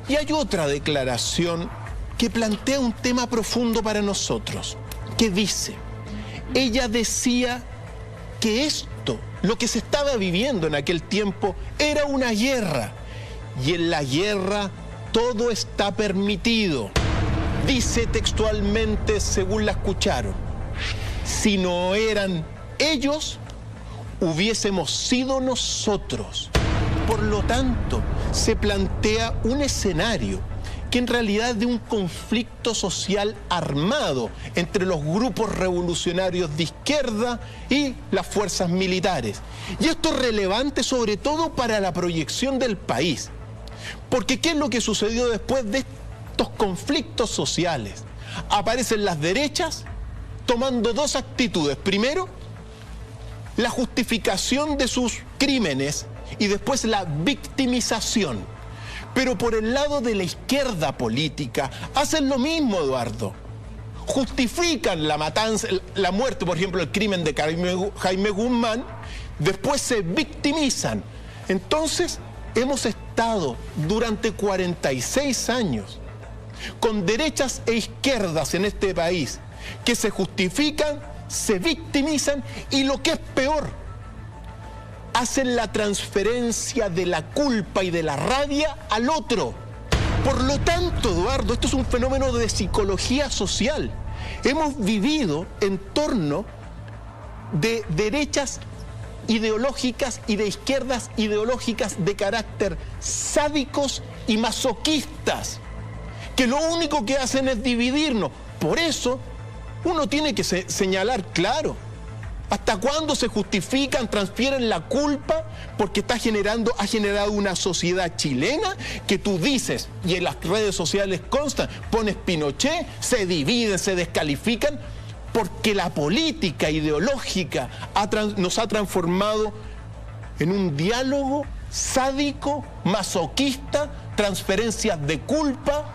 Y hay otra declaración que plantea un tema profundo para nosotros, que dice, ella decía que esto, lo que se estaba viviendo en aquel tiempo, era una guerra, y en la guerra todo está permitido. Dice textualmente, según la escucharon, si no eran ellos, hubiésemos sido nosotros. Por lo tanto, se plantea un escenario que en realidad es de un conflicto social armado entre los grupos revolucionarios de izquierda y las fuerzas militares. Y esto es relevante sobre todo para la proyección del país. Porque ¿qué es lo que sucedió después de estos conflictos sociales? Aparecen las derechas tomando dos actitudes. Primero, la justificación de sus crímenes y después la victimización. Pero por el lado de la izquierda política hacen lo mismo, Eduardo. Justifican la matanza, la muerte, por ejemplo, el crimen de Jaime Guzmán, después se victimizan. Entonces, hemos estado durante 46 años con derechas e izquierdas en este país que se justifican, se victimizan y lo que es peor, hacen la transferencia de la culpa y de la rabia al otro. Por lo tanto, Eduardo, esto es un fenómeno de psicología social. Hemos vivido en torno de derechas ideológicas y de izquierdas ideológicas de carácter sádicos y masoquistas, que lo único que hacen es dividirnos. Por eso, uno tiene que señalar claro, ¿hasta cuándo se justifican, transfieren la culpa? Porque ha generado una sociedad chilena que tú dices, y en las redes sociales constan, pones Pinochet, se dividen, se descalifican, porque la política ideológica nos ha transformado en un diálogo sádico, masoquista, transferencias de culpa.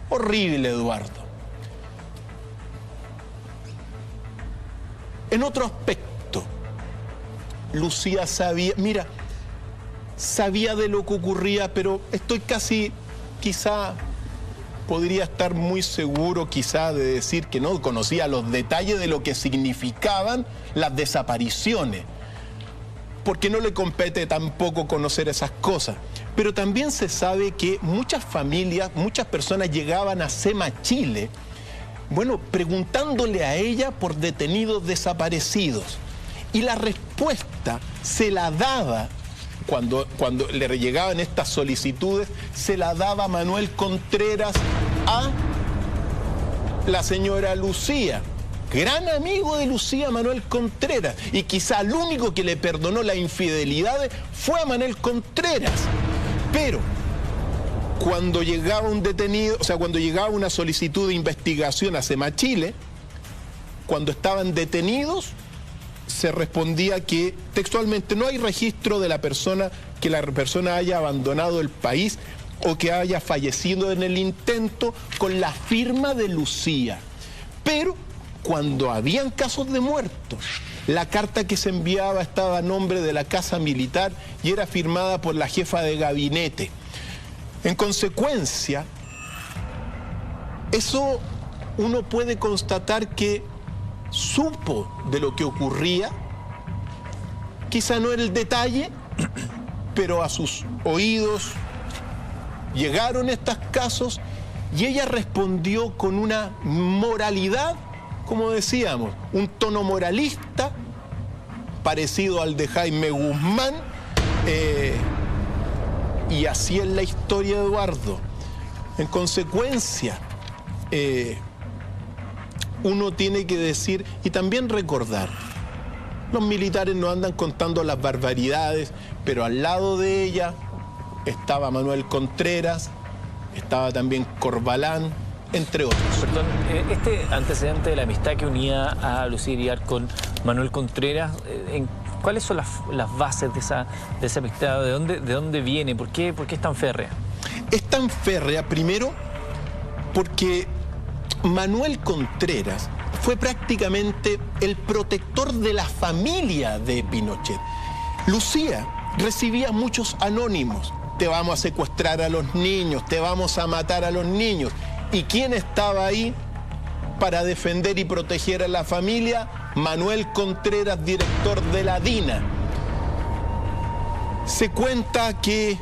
Horrible, Eduardo. En otro aspecto, Lucía sabía de lo que ocurría, pero estoy podría estar muy seguro quizá de decir que no conocía los detalles de lo que significaban las desapariciones, porque no le compete tampoco conocer esas cosas. Pero también se sabe que muchas familias, muchas personas llegaban a SEMA Chile, preguntándole a ella por detenidos desaparecidos. Y la respuesta se la daba, cuando le llegaban estas solicitudes, se la daba Manuel Contreras a la señora Lucía, gran amigo de Lucía, Manuel Contreras, y quizá el único que le perdonó las infidelidades fue a Manuel Contreras. Pero cuando llegaba un detenido, o sea, cuando llegaba una solicitud de investigación a Semachile, cuando estaban detenidos, se respondía que textualmente no hay registro de la persona, que la persona haya abandonado el país o que haya fallecido en el intento, con la firma de Lucía. Pero cuando habían casos de muertos, la carta que se enviaba estaba a nombre de la Casa Militar y era firmada por la jefa de gabinete. En consecuencia, eso uno puede constatar que supo de lo que ocurría, quizá no era el detalle, pero a sus oídos llegaron estos casos y ella respondió con una moralidad, como decíamos, un tono moralista, parecido al de Jaime Guzmán, y así es la historia de Eduardo. En consecuencia, uno tiene que decir y también recordar, los militares no andan contando las barbaridades, pero al lado de ella estaba Manuel Contreras, estaba también Corbalán, entre otros.
Perdón, este antecedente de la amistad que unía a Lucía Iriart con Manuel Contreras, ¿cuáles son las bases de esa amistad? ¿De dónde viene? ¿Por qué es tan férrea?
Es tan férrea, primero, porque Manuel Contreras fue prácticamente el protector de la familia de Pinochet. Lucía recibía muchos anónimos. Te vamos a secuestrar a los niños, te vamos a matar a los niños. ¿Y quién estaba ahí para defender y proteger a la familia? Manuel Contreras, director de la DINA. Se cuenta que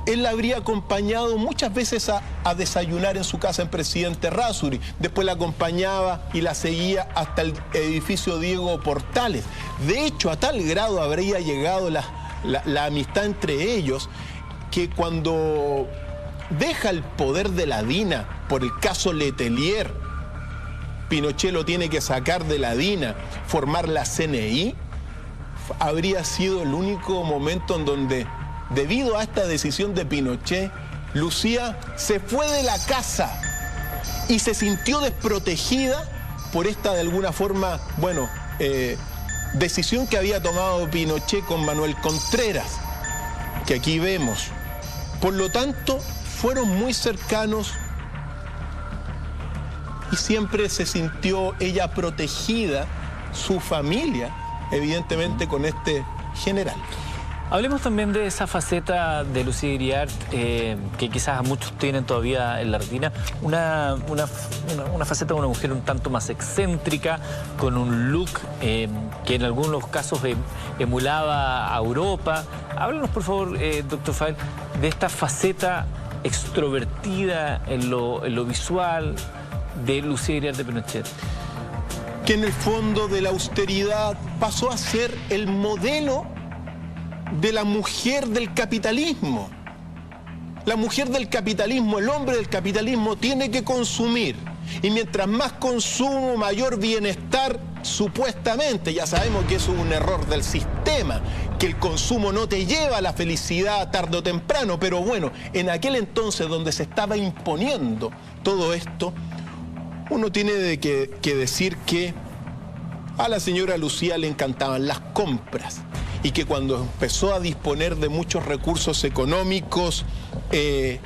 él la habría acompañado muchas veces a desayunar en su casa en Presidente Errázuriz. Después la acompañaba y la seguía hasta el edificio Diego Portales. De hecho, a tal grado habría llegado la amistad entre ellos que cuando deja el poder de la DINA por el caso Letelier, Pinochet lo tiene que sacar de la DINA, formar la CNI, habría sido el único momento en donde, debido a esta decisión de Pinochet, Lucía se fue de la casa y se sintió desprotegida por esta, de alguna forma, decisión que había tomado Pinochet con Manuel Contreras, que aquí vemos. Por lo tanto, fueron muy cercanos y siempre se sintió ella protegida, su familia, evidentemente, con este general.
Hablemos también de esa faceta de Lucía Iriart, que quizás muchos tienen todavía en la retina, una faceta de una mujer un tanto más excéntrica, con un look que en algunos casos emulaba a Europa. Háblanos, por favor, doctor Fael, de esta faceta extrovertida en lo visual de Lucía Iriart de Pinochet.
Que en el fondo de la austeridad pasó a ser el modelo de la mujer del capitalismo. La mujer del capitalismo, el hombre del capitalismo tiene que consumir. Y mientras más consumo, mayor bienestar, supuestamente. Ya sabemos que eso es un error del sistema, que el consumo no te lleva a la felicidad tarde o temprano. Pero bueno, en aquel entonces donde se estaba imponiendo todo esto, uno tiene que decir que a la señora Lucía le encantaban las compras. Y que cuando empezó a disponer de muchos recursos económicos, le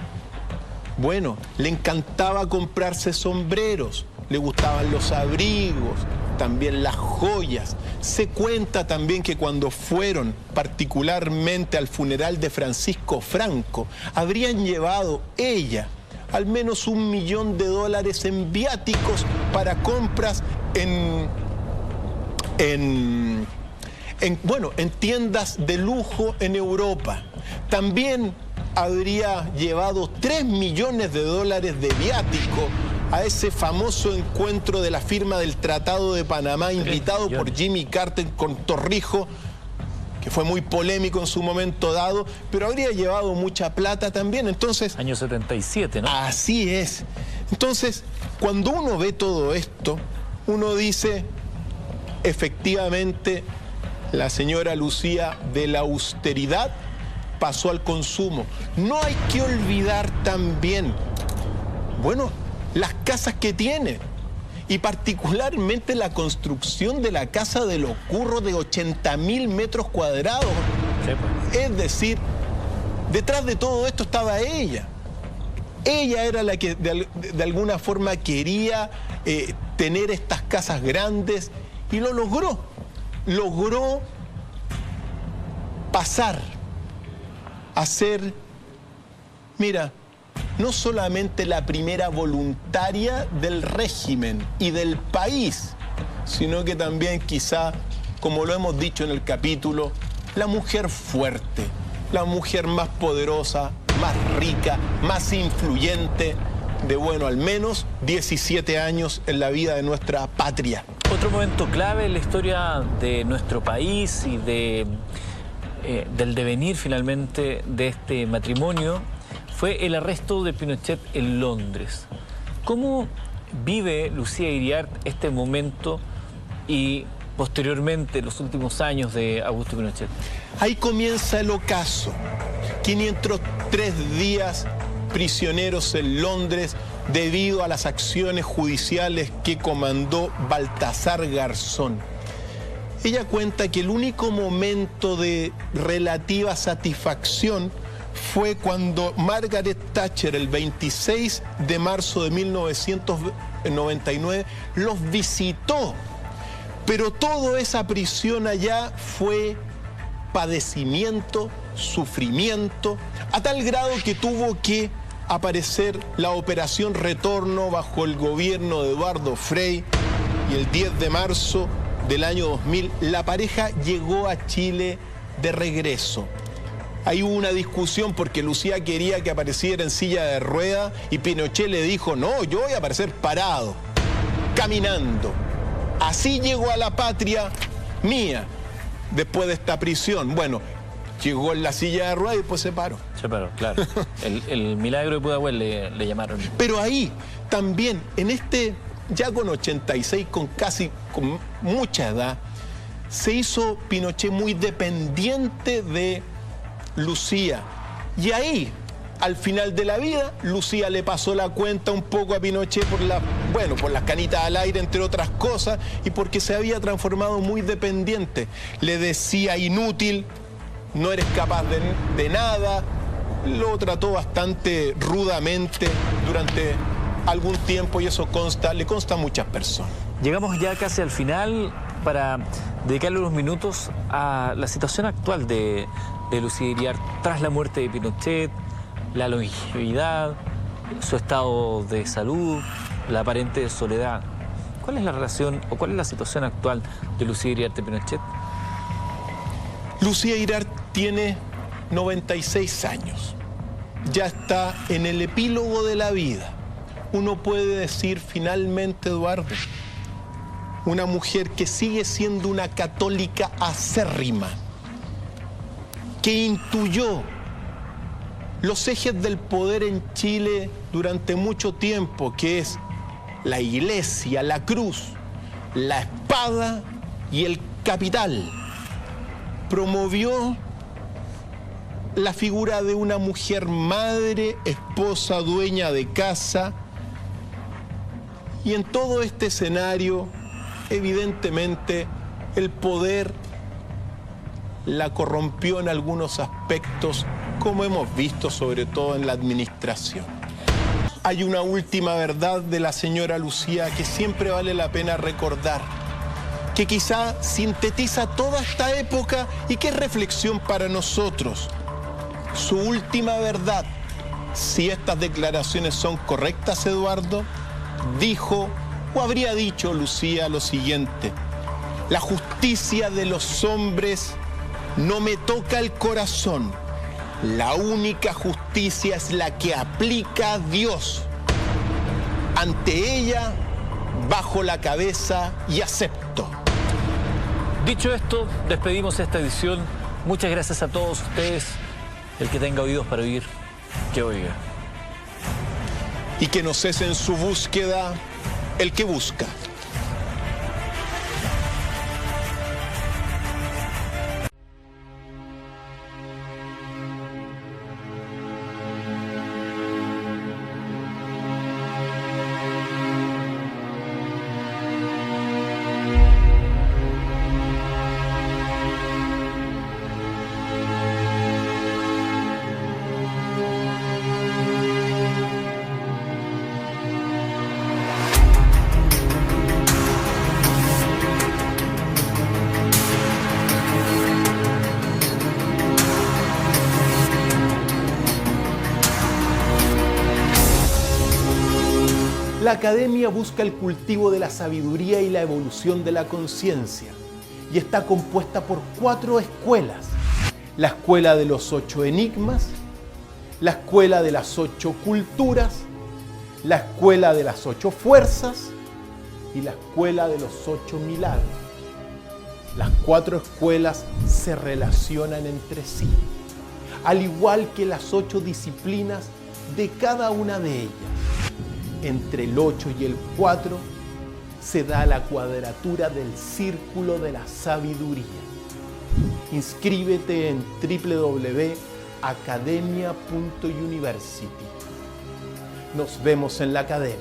encantaba comprarse sombreros, le gustaban los abrigos, también las joyas. Se cuenta también que cuando fueron particularmente al funeral de Francisco Franco, habrían llevado ella al menos $1 millón en viáticos para compras en tiendas de lujo en Europa. También habría llevado $3 millones de viático a ese famoso encuentro de la firma del Tratado de Panamá, invitado por Jimmy Carter con Torrijos, que fue muy polémico en su momento dado, pero habría llevado mucha plata también. Entonces,
año 77, ¿no?
Así es. Entonces, cuando uno ve todo esto, uno dice, efectivamente, la señora Lucía de la austeridad pasó al consumo. No hay que olvidar también, bueno, las casas que tiene, y particularmente la construcción de la casa de los Curros de 80.000 metros cuadrados. Sí, pues. Es decir, detrás de todo esto estaba ella. Ella era la que de alguna forma quería tener estas casas grandes y lo logró. Logró pasar a ser, mira, no solamente la primera voluntaria del régimen y del país, sino que también quizá, como lo hemos dicho en el capítulo, la mujer fuerte, la mujer más poderosa, más rica, más influyente de, bueno, al menos 17 años en la vida de nuestra patria.
Otro momento clave en la historia de nuestro país y del devenir finalmente de este matrimonio fue el arresto de Pinochet en Londres. ¿Cómo vive Lucía Iriart este momento y posteriormente los últimos años de Augusto Pinochet?
Ahí comienza el ocaso. 503 días prisioneros en Londres debido a las acciones judiciales que comandó Baltasar Garzón. Ella cuenta que el único momento de relativa satisfacción fue cuando Margaret Thatcher, el 26 de marzo de 1999, los visitó. Pero toda esa prisión allá fue padecimiento, sufrimiento, a tal grado que tuvo que aparecer la Operación Retorno bajo el gobierno de Eduardo Frei, y el 10 de marzo del año 2000 la pareja llegó a Chile de regreso. Ahí hubo una discusión porque Lucía quería que apareciera en silla de ruedas y Pinochet le dijo, no, yo voy a aparecer parado, caminando. Así llegó a la patria mía después de esta prisión. Bueno, llegó en la silla de ruedas y después se paró.
Se paró, claro. El milagro de Pudahuel le llamaron.
Pero ahí también, en este, ya con 86, con mucha edad, se hizo Pinochet muy dependiente de Lucía. Y ahí, al final de la vida, Lucía le pasó la cuenta un poco a Pinochet por las canitas al aire, entre otras cosas, y porque se había transformado muy dependiente. Le decía inútil, no eres capaz de nada. Lo trató bastante rudamente durante algún tiempo y eso le consta a muchas personas.
Llegamos ya casi al final para dedicarle unos minutos a la situación actual de Lucía Iriart tras la muerte de Pinochet, la longevidad, su estado de salud, la aparente soledad. ¿Cuál es la relación o cuál es la situación actual de Lucía Iriart de Pinochet?
Lucía Iriart tiene 96 años. Ya está en el epílogo de la vida. Uno puede decir finalmente, Eduardo, una mujer que sigue siendo una católica acérrima, que intuyó los ejes del poder en Chile durante mucho tiempo, que es la iglesia, la cruz, la espada y el capital. Promovió la figura de una mujer madre, esposa, dueña de casa, y en todo este escenario, evidentemente, el poder la corrompió en algunos aspectos, como hemos visto sobre todo en la administración. Hay una última verdad de la señora Lucía que siempre vale la pena recordar, que quizá sintetiza toda esta época y que es reflexión para nosotros. Su última verdad, si estas declaraciones son correctas, Eduardo, dijo o habría dicho Lucía lo siguiente: la justicia de los hombres no me toca el corazón. La única justicia es la que aplica Dios. Ante ella, bajo la cabeza y acepto.
Dicho esto, despedimos esta edición. Muchas gracias a todos ustedes. El que tenga oídos para oír, que oiga.
Y que no cese en su búsqueda el que busca. La academia busca el cultivo de la sabiduría y la evolución de la conciencia y está compuesta por 4 escuelas. La escuela de los 8 enigmas, la escuela de las 8 culturas, la escuela de las 8 fuerzas y la escuela de los 8 milagros. Las 4 escuelas se relacionan entre sí, al igual que las 8 disciplinas de cada una de ellas. Entre el 8 y el 4 se da la cuadratura del círculo de la sabiduría. Inscríbete en www.academia.university. Nos vemos en la academia.